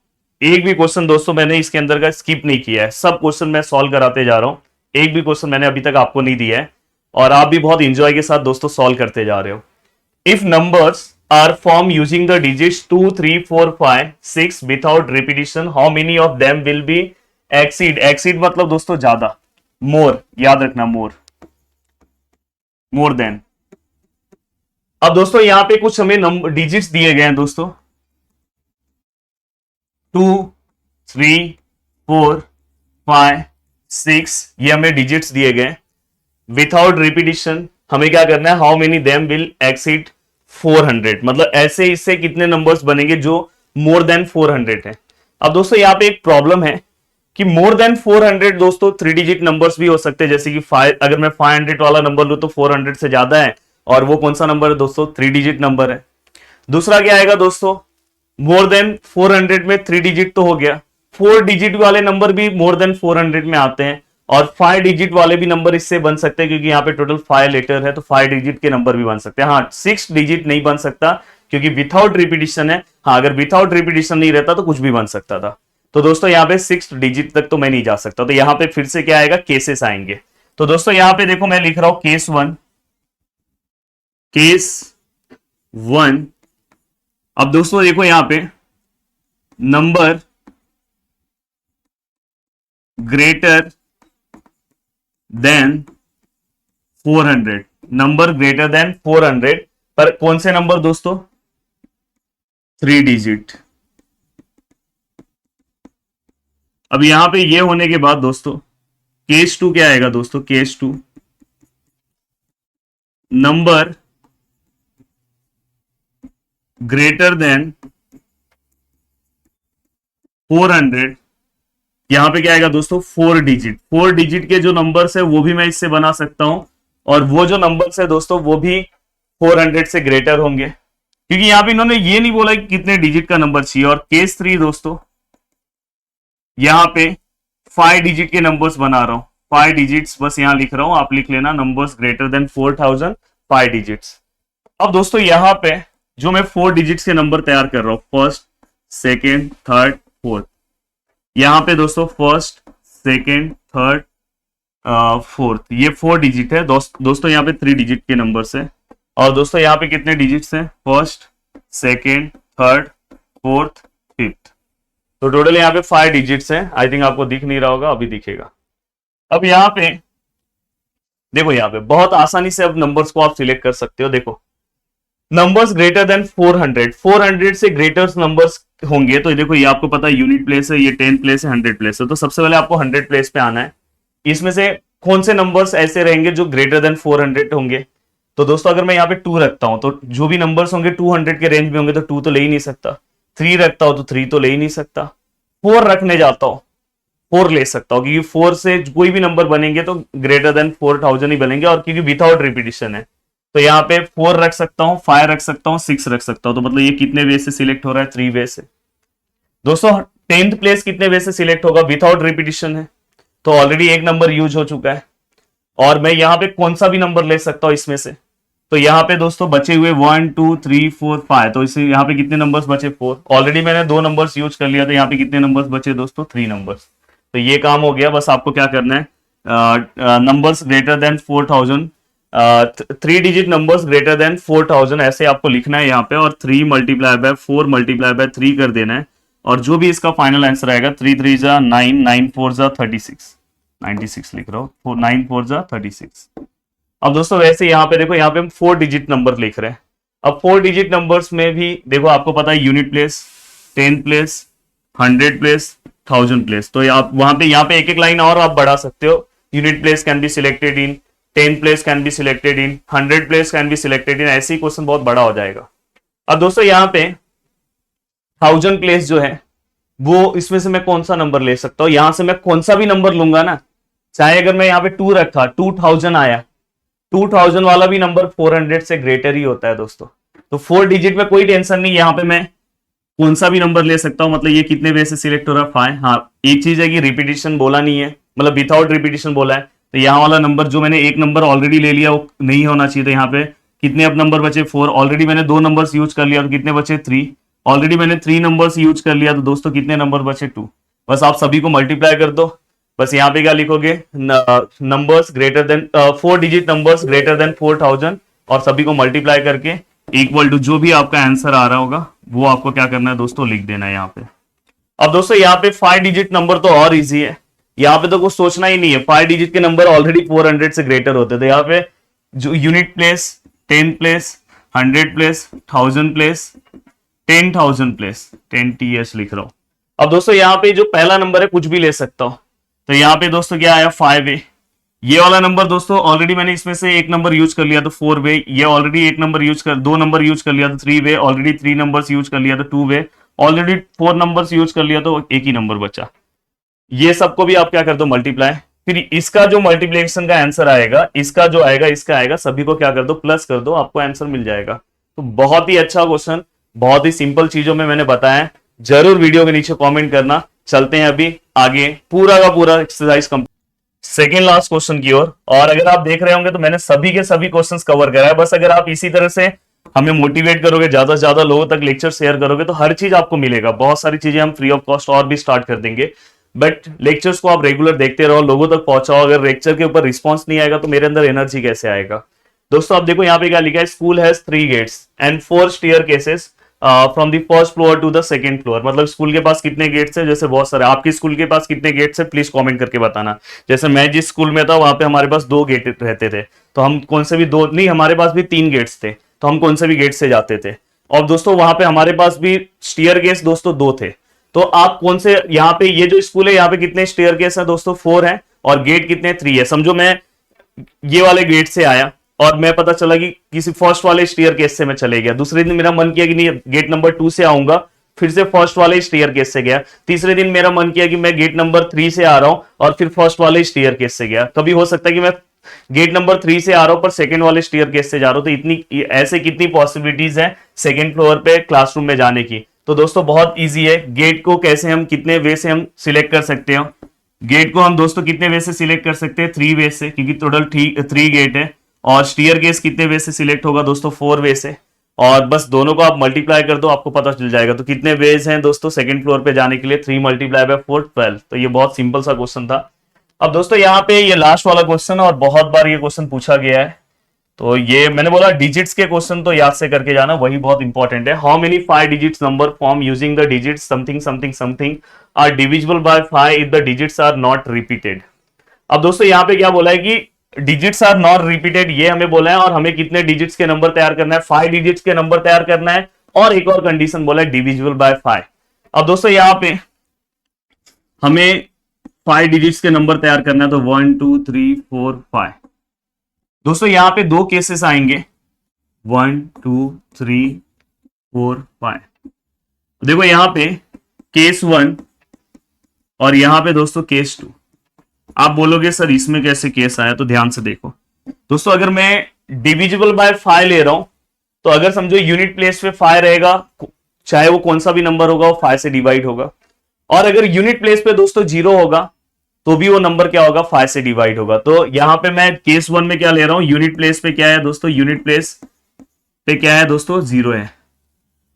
एक भी क्वेश्चन दोस्तों मैंने इसके अंदर का स्किप नहीं किया है, सब क्वेश्चन मैं सॉल्व कराते जा रहा हूं, एक भी क्वेश्चन मैंने अभी तक आपको नहीं दिया है, और आप भी बहुत इंजॉय के साथ दोस्तों सॉल्व करते जा रहे हो। If numbers are form using the digits 2 3 4 5 6 without repetition, how many of them will be exceed. Exceed मतलब दोस्तों ज्यादा, मोर, याद रखना, मोर, मोर देन। अब दोस्तों यहां पे कुछ हमें नंबर डिजिट्स दिए गए हैं दोस्तों, 2 3 4 5 6, ये हमें डिजिट्स दिए गए। विदाउट रिपीटिशन हमें क्या करना है, how many them will exceed 400, मतलब ऐसे इससे कितने नंबर्स बनेंगे जो मोर देन 400 है। अब दोस्तों यहाँ पे एक प्रॉब्लम है कि मोर देन 400 दोस्तों 3 डिजिट नंबर्स भी हो सकते हैं, जैसे कि 5, अगर मैं 500 वाला नंबर लूं तो 400 से ज्यादा है, और वो कौन सा नंबर है दोस्तों, 3 डिजिट नंबर है। दूसरा क्या आएगा दोस्तों, मोर देन 400 में 3 डिजिट तो हो गया, 4 डिजिट वाले नंबर भी मोर देन 400 में आते हैं, और 5 डिजिट वाले भी नंबर इससे बन सकते हैं, क्योंकि यहाँ पे टोटल 5 लेटर है, तो 5 डिजिट के नंबर भी बन सकते हैं। हाँ, 6 डिजिट नहीं बन सकता क्योंकि विदाउट रिपीटिशन है। हाँ, अगर विदाउट रिपीटिशन नहीं रहता तो कुछ भी बन सकता था। तो दोस्तों यहाँ पे 6 डिजिट तक तो मैं नहीं जा सकता, तो यहाँ पे फिर से क्या आएगा, केसेस आएंगे। तो दोस्तों यहाँ पे देखो मैं लिख रहा हूं केस 1, केस 1। अब दोस्तों देखो यहां पे number greater than 400, number greater than 400, पर कौन से नंबर दोस्तों, 3 डिजिट। अब यहां पे ये होने के बाद दोस्तों केस 2 क्या आएगा दोस्तों, केस 2, नंबर ग्रेटर देन 400, यहां पे क्या आएगा दोस्तों, 4 डिजिट। 4 डिजिट के जो नंबर्स है वो भी मैं इससे बना सकता हूं, और वो जो नंबर्स है दोस्तों वो भी 400 से ग्रेटर होंगे, क्योंकि यहां पे इन्होंने ये नहीं बोला कि कितने डिजिट का नंबर चाहिए। और केस 3 दोस्तों, यहां पे 5 डिजिट के नंबर्स बना रहा हूं, 5 डिजिट्स बस यहां लिख रहा हूं, आप लिख लेना, नंबर्स ग्रेटर देन 4000, 5 डिजिट्स। अब दोस्तों यहां पे जो मैं 4 डिजिट्स के नंबर तैयार कर रहा हूं, फर्स्ट सेकेंड थर्ड फोर्थ, यहां पे दोस्तों फर्स्ट सेकेंड थर्ड फोर्थ, ये 4 डिजिट है दोस्तों, यहाँ पे 3 डिजिट के नंबर्स है। और दोस्तों यहाँ पे कितने डिजिट्स हैं, first second third fourth fifth, तो टोटल यहाँ पे 5 डिजिट्स हैं। आई थिंक आपको दिख नहीं रहा होगा, अभी दिखेगा। अब यहाँ पे देखो, यहाँ पे बहुत आसानी से अब नंबर्स को आप सिलेक्ट कर सकते हो। देखो नंबर्स ग्रेटर देन 400, 400 से ग्रेटर नंबर्स होंगे, तो देखो ये आपको पता है यूनिट प्लेस है, ये 10 प्लेस है, 100 प्लेस है, तो सबसे पहले आपको 100 प्लेस पे आना है। इसमें से कौन से नंबर्स ऐसे रहेंगे जो ग्रेटर देन 400 होंगे, तो दोस्तों अगर मैं यहाँ पे 2 रखता हूं तो जो भी नंबर्स होंगे 200 के रेंज में होंगे, तो 2 तो ले ही नहीं सकता। 3 रखता हूं तो 3 तो ले ही नहीं सकता। 4 रखने जाता हूं, 4 ले सकता हूं, क्योंकि 4 से कोई भी नंबर बनेंगे तो ग्रेटर देन 4000 ही बनेंगे, और क्योंकि विदाउट रिपीटिशन है तो यहाँ पे 4 रख सकता हूं, 5 रख सकता हूं, 6 रख सकता हूं। तो मतलब ये कितने वे से सिलेक्ट हो रहा है, 3 वे से। दोस्तों 10th प्लेस कितने वे से सिलेक्ट होगा, विदाउट रिपीटिशन है, तो ऑलरेडी एक नंबर यूज हो चुका है, और मैं यहाँ पे कौन सा भी नंबर ले सकता हूं इसमें से। तो यहाँ पे दोस्तों बचे हुए 1 2 3 4 5, तो इसे यहाँ पे कितने नंबर्स बचे, 4। ऑलरेडी मैंने 2 नंबर्स यूज कर लिया, तो यहाँ पे कितने नंबर्स बचे दोस्तों, 3 नंबर्स। तो ये काम हो गया। बस आपको क्या करना है, numbers greater than 4000, 3 digit numbers greater than 4000 ऐसे आपको लिखना है यहाँ पे, और 3 मल्टीप्लाई बाय 4 मल्टीप्लाई बाय 3 कर देना है, और जो भी इसका फाइनल आंसर आएगा, 3 3 जा 9, 9 4 जा 36, 96 लिख रहा हूँ, 9 4 जा 36। अब दोस्तों वैसे यहाँ पे देखो, यहाँ पे हम 4 डिजिट नंबर लिख रहे हैं। अब 4 डिजिट नंबर्स में भी देखो आपको पता है unit place, 10 place, 100 place, 1000 place. तो आप वहां पे यहाँ पे एक एक लाइन और आप बढ़ा सकते हो। Unit place can be selected in, 10 place can be selected in, 100 place can be selected इन, ऐसे ही क्वेश्चन बहुत बड़ा हो जाएगा। अब दोस्तों यहाँ पे 1000 प्लेस जो है वो, इसमें से मैं कौन सा नंबर ले सकता हूं, यहां से मैं कौन सा भी नंबर लूंगा ना, चाहे अगर मैं यहाँ पे 2 रखा, 2000 आया, 2000 वाला भी नंबर 400 से ग्रेटर ही होता है दोस्तों। तो 4 डिजिट में कोई टेंशन नहीं, यहाँ पे मैं कौन सा भी नंबर ले सकता हूं। मतलब ये कितने वे से सिलेक्ट हो रहा है, 5। हाँ, एक चीज है कि रिपीटिशन बोला नहीं है, मतलब विदाउट रिपीटिशन बोला है। तो यहाँ वाला नंबर जो मैंने एक नंबर ऑलरेडी ले लिया वो नहीं होना चाहिए। तो यहाँ पे कितने अब नंबर बचे, 4। ऑलरेडी मैंने 2 नंबर्स यूज कर लिया तो कितने बचे, 3। ऑलरेडी मैंने 3 नंबर्स यूज कर लिया तो दोस्तों कितने नंबर बचे, 2। बस आप सभी को मल्टीप्लाई कर दो। बस यहाँ पे क्या लिखोगे, numbers greater than 4 digit numbers greater than 4000 और सभी को मल्टीप्लाई करके इक्वल टू जो भी आपका आंसर आ रहा होगा वो आपको क्या करना है दोस्तों, लिख देना है यहाँ पे। अब दोस्तों यहाँ पे 5 डिजिट नंबर तो और इजी है, यहाँ पे तो कुछ सोचना ही नहीं है। 5 डिजिट के नंबर ऑलरेडी 400 से ग्रेटर होते थे। यहाँ पे जो unit place, 10 place, 100 place, 1000 place, 10,000 place, 10 TS लिख रहा हूं। अब दोस्तों यहाँ पे जो पहला नंबर है कुछ भी ले सकता हूं। तो यहाँ पे दोस्तों क्या आया, 5A। ये वाला नंबर दोस्तों ऑलरेडी मैंने इसमें से एक नंबर यूज कर लिया तो 4वे। ये ऑलरेडी एक नंबर यूज कर, 2 नंबर यूज कर लिया तो 3वे। ऑलरेडी 3 नंबर्स यूज कर लिया तो 2वे। ऑलरेडी 4 नंबर्स यूज कर लिया तो एक ही नंबर बचा। ये सबको भी आप क्या कर दो, मल्टीप्लाई। फिर इसका जो मल्टीप्लिकेशन का आंसर आएगा, इसका जो आएगा, इसका आएगा, सभी को क्या कर दो, प्लस कर दो, आपको आंसर मिल जाएगा। तो बहुत ही अच्छा क्वेश्चन, बहुत ही सिंपल चीजों में मैंने बताया। जरूर वीडियो के नीचे कमेंट करना। चलते हैं अभी आगे, पूरा का पूरा exercise complete, second last question की ओर। और अगर आप देख रहे होंगे तो मैंने सभी के सभी क्वेश्चंस कवर करा है। बस अगर आप इसी तरह से हमें मोटिवेट करोगे, ज्यादा से ज्यादा लोगों तक लेक्चर शेयर करोगे तो हर चीज आपको मिलेगा। बहुत सारी चीजें हम फ्री ऑफ कॉस्ट और भी स्टार्ट कर देंगे, बट लेक्चर्स को आप रेगुलर देखते रहो, लोगों तक पहुंचाओ। अगर लेक्चर के ऊपर रिस्पॉन्स नहीं आएगा तो मेरे अंदर एनर्जी कैसे आएगा। दोस्तों आप देखो यहाँ पे क्या लिखा है, school has 3 gates and 4 staircases from the first floor to the second floor. मतलब स्कूल के पास कितने गेट्स है, जैसे बहुत सारे। आपके स्कूल के पास कितने गेट्स है, प्लीज कमेंट करके बताना। जैसे मैं जिस स्कूल में था वहां पे हमारे पास 2 गेट रहते थे, तो हम कौन से भी 2 नहीं, हमारे पास भी 3 गेट्स थे, तो हम कौन से भी गेट से जाते थे। और दोस्तों वहां पे हमारे पास भी स्टेयरकेस दोस्तों 2 थे। तो आप कौन से, यहाँ पे ये जो स्कूल है यहाँ पे कितने स्टेयरकेस है दोस्तों, 4 है। और गेट कितने, 3 है। समझो मैं ये वाले गेट से आया और मैं पता चला कि किसी फर्स्ट वाले स्टेयरकेस से मैं चले गया। दूसरे दिन मेरा मन किया कि नहीं गेट नंबर 2 से आऊंगा, फिर से फर्स्ट वाले स्टेयरकेस से गया। तीसरे दिन मेरा मन किया कि मैं गेट नंबर 3 से आ रहा हूं और फिर फर्स्ट वाले स्टेयरकेस से गया। कभी हो सकता है कि मैं गेट नंबर 3 से आ रहा हूं पर सेकंड वाले स्टेयरकेस से जा रहा हूं। तो इतनी ऐसे कितनी पॉसिबिलिटीज है सेकंड फ्लोर पे क्लासरूम में जाने की। तो दोस्तों बहुत ईजी है, गेट को कैसे हम कितने वे से हम सिलेक्ट कर सकते हो। गेट को हम दोस्तों कितने वे से सिलेक्ट कर सकते हैं, 3 वे से, क्योंकि टोटल 3 गेट है। और स्टेयरकेस कितने वे से सिलेक्ट होगा दोस्तों, 4 वे से। और बस दोनों को आप मल्टीप्लाई कर दो, आपको पता चल जाएगा। तो कितने वेज हैं दोस्तों सेकंड फ्लोर पे जाने के लिए, 3 मल्टीप्लाई बाय 4, 12। तो ये बहुत सिंपल सा क्वेश्चन था। अब दोस्तों यहाँ पे ये लास्ट वाला क्वेश्चन, और बहुत बार ये क्वेश्चन पूछा गया है, तो ये मैंने बोला डिजिट्स के क्वेश्चन तो याद से करके जाना, वही बहुत इंपॉर्टेंट है। How many 5 digits number form using the digits something something something are divisible by 5 if the digits are not repeated. अब दोस्तों यहाँ पे क्या बोला है कि डिजिट्स आर नॉट रिपीटेड, ये हमें बोला है। और हमें कितने डिजिट्स के नंबर तैयार करना है, 5 डिजिट्स के नंबर तैयार करना है। और एक और कंडीशन बोला है, डिविजिबल बाय 5। अब दोस्तों यहाँ पे हमें 5 डिजिट्स के नंबर तैयार करना है, तो 1 2 3 4 5। दोस्तों यहाँ पे 2 केसेस आएंगे, 1 2 3 4 5। देखो यहाँ पे केस 1 और यहाँ पे दोस्तों केस 2। आप बोलोगे सर इसमें कैसे केस आया, तो ध्यान से देखो दोस्तों। अगर मैं डिविजिबल बाय 5 ले रहा हूं, तो अगर समझो यूनिट प्लेस पे 5 रहेगा, चाहे वो कौन सा भी नंबर होगा वो 5 से डिवाइड होगा। और अगर यूनिट प्लेस पे दोस्तों 0 होगा तो भी वो नंबर क्या होगा, 5 से डिवाइड होगा। तो यहां पे मैं केस 1 में क्या ले रहा हूं, यूनिट प्लेस पे क्या है दोस्तों, यूनिट प्लेस पे क्या है दोस्तों, 0 है।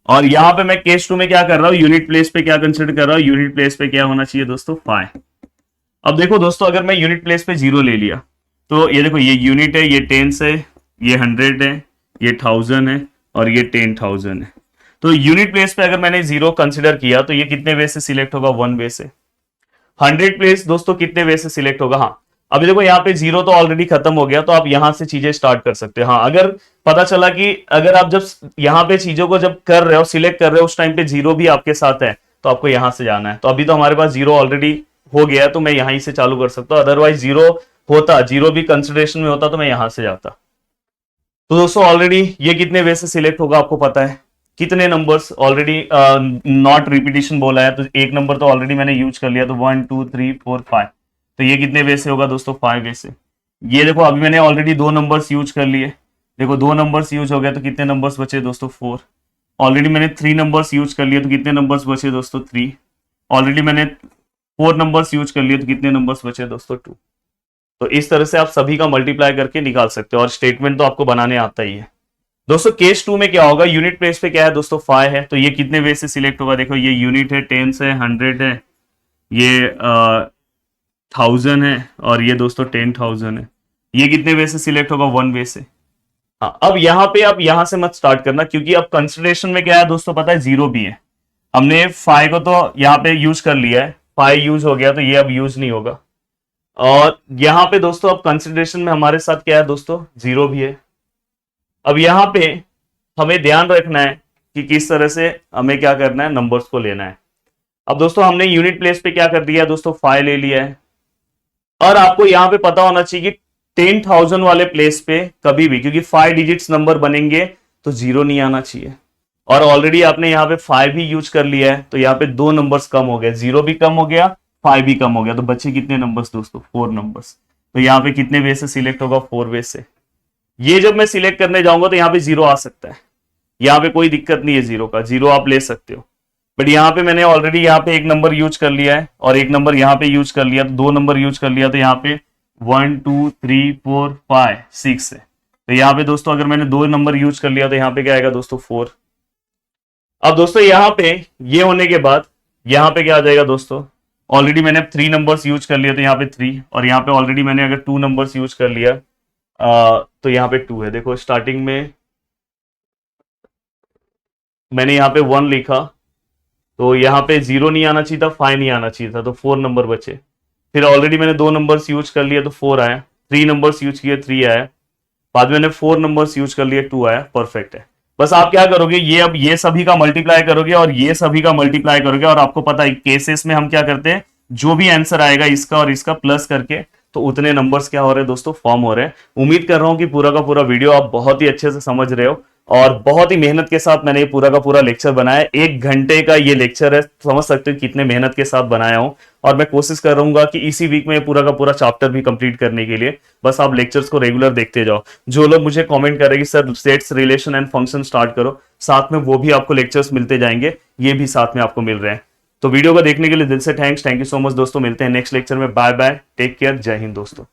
और यहां पे मैं केस 2 में क्या कर रहा हूं, यूनिट प्लेस पे क्या कंसिडर कर रहा हूं, यूनिट प्लेस पे क्या होना चाहिए दोस्तों, 5। अब देखो दोस्तों, अगर मैं यूनिट प्लेस पे 0 ले लिया, तो ये देखो ये यूनिट है, ये 10 है, ये 100 है, ये 1000 है और ये 10,000 है। तो यूनिट प्लेस पे अगर मैंने 0 कंसिडर किया तो ये कितने वे से सिलेक्ट होगा, 1 वे से। 100 प्लेस दोस्तों कितने वे से सिलेक्ट होगा, हाँ अभी देखो यहाँ पे 0 तो ऑलरेडी खत्म हो गया, तो आप यहां से चीजें स्टार्ट कर सकते हो। हाँ अगर पता चला कि अगर आप जब यहाँ पे चीजों को जब कर रहे हो, सिलेक्ट कर रहे हो, उस टाइम पे 0 भी आपके साथ है, तो आपको यहां से जाना है। तो अभी तो हमारे पास जीरो ऑलरेडी हो गया है, तो मैं यहीं से चालू कर सकता हूं। अदरवाइज जीरो होता, जीरो भी कंसिडरेशन में होता तो मैं यहां से जाता। तो दोस्तों ऑलरेडी ये कितने वे से सिलेक्ट होगा आपको पता है, कितने नंबर्स ऑलरेडी नॉट रिपीटिशन बोला है, तो एक नंबर तो ऑलरेडी मैंने यूज कर लिया, तो 1 2 3 4 5। तो ये कितने वे से होगा दोस्तों, 5 वे से। ये देखो अभी मैंने ऑलरेडी दो नंबर्स यूज कर लिए, देखो दो नंबर्स यूज हो गया, तो कितने नंबर्स बचे दोस्तों, 4। ऑलरेडी मैंने 3 नंबर्स यूज कर लिए, तो कितने नंबर्स बचे दोस्तों, 3। ऑलरेडी मैंने 4 नंबर्स यूज कर लिए, तो कितने नंबर्स बचे दोस्तों, 2। तो इस तरह से आप सभी का मल्टीप्लाई करके निकाल सकते हो, और स्टेटमेंट तो आपको बनाने आता ही है। दोस्तों केस 2 में क्या होगा, यूनिट प्लेस पे क्या है दोस्तों, 5 है, तो ये कितने वे से सिलेक्ट होगा, देखो ये यूनिट है, टेंस है, 100 है, ये 1000 है, और ये दोस्तों 10,000 है। ये कितने वे से सिलेक्ट होगा, 1 वे से। हाँ, अब यहाँ पे आप यहां से मत स्टार्ट करना, क्योंकि अब कंसिडरेशन में क्या है दोस्तों, पता है जीरो भी है। हमने 5 को तो यहाँ पे यूज कर लिया है, 5 यूज हो गया, तो ये अब यूज नहीं होगा। और यहाँ पे दोस्तों अब कंसिडरेशन में हमारे साथ क्या है दोस्तों, जीरो भी है। अब यहाँ पे हमें ध्यान रखना है कि किस तरह से हमें क्या करना है, नंबर्स को लेना है। अब दोस्तों हमने यूनिट प्लेस पे क्या कर दिया दोस्तों, 5 ले लिया है। और आपको यहाँ पे पता होना चाहिए कि 10,000 वाले प्लेस पे कभी भी, क्योंकि 5 डिजिट्स नंबर बनेंगे तो जीरो नहीं आना चाहिए। और ऑलरेडी आपने यहाँ पे 5 भी यूज कर लिया है, तो यहाँ पे 2 नंबर्स कम हो गए, जीरो भी कम हो गया, 5 भी कम हो गया, तो बचे कितने नंबर्स दोस्तों, 4 नंबर्स। तो यहाँ पे कितने वे से सिलेक्ट होगा, 4 वे से। ये जब मैं सिलेक्ट करने जाऊंगा तो यहाँ पे जीरो आ सकता है, यहाँ पे कोई दिक्कत नहीं है जीरो का, जीरो आप ले सकते हो। बट यहाँ पे मैंने ऑलरेडी यहाँ पे एक नंबर यूज कर लिया है, और एक नंबर यहाँ पे यूज कर लिया, तो 2 नंबर यूज कर लिया, तो यहाँ पे 1 2 3 4 5 6 है। तो यहाँ पे दोस्तों अगर मैंने 2 नंबर यूज कर लिया, तो यहाँ पे क्या आएगा दोस्तों, 4। अब दोस्तों यहाँ पे ये होने के बाद यहाँ पे क्या आ जाएगा दोस्तों, ऑलरेडी मैंने 3 नंबर्स यूज कर लिया, तो यहाँ पे 3, और यहाँ पे ऑलरेडी मैंने अगर 2 नंबर्स यूज कर लिया, तो यहाँ पे 2 है। देखो स्टार्टिंग में मैंने यहाँ पे 1 लिखा, तो यहाँ पे 0 नहीं आना चाहिए था, 5 नहीं आना चाहिए था, तो 4 नंबर बचे। फिर ऑलरेडी मैंने 2 नंबर्स यूज कर लिया, तो 4 आया। 3 नंबर्स यूज किए, 3 आया। बाद में मैंने 4 नंबर्स यूज कर लिए, 2 आया। परफेक्ट है। बस आप क्या करोगे, ये अब ये सभी का मल्टीप्लाई करोगे और ये सभी का मल्टीप्लाई करोगे, और आपको पता है केसेस में हम क्या करते हैं, जो भी आंसर आएगा इसका और इसका प्लस करके, तो उतने नंबर्स क्या हो रहे हैं दोस्तों, फॉर्म हो रहे हैं। उम्मीद कर रहा हूं कि पूरा का पूरा वीडियो आप बहुत ही अच्छे से समझ रहे हो, और बहुत ही मेहनत के साथ मैंने ये पूरा का पूरा लेक्चर बनाया है। 1 घंटे का ये लेक्चर है, समझ सकते हो कितने मेहनत के साथ बनाया हूं। और मैं कोशिश कर रहूंगा कि इसी वीक में पूरा का पूरा चैप्टर भी कंप्लीट करने के लिए, बस आप लेक्चर्स को रेगुलर देखते जाओ। जो लोग मुझे कमेंट करेंगे sir sets, relation and function start करो, साथ में वो भी आपको लेक्चर्स मिलते जाएंगे, ये भी साथ में आपको मिल रहे हैं। तो वीडियो को देखने के लिए दिल से थैंक यू सो मच दोस्तों। मिलते हैं नेक्स्ट लेक्चर में। बाय बाय, टेक केयर, जय हिंद दोस्तों।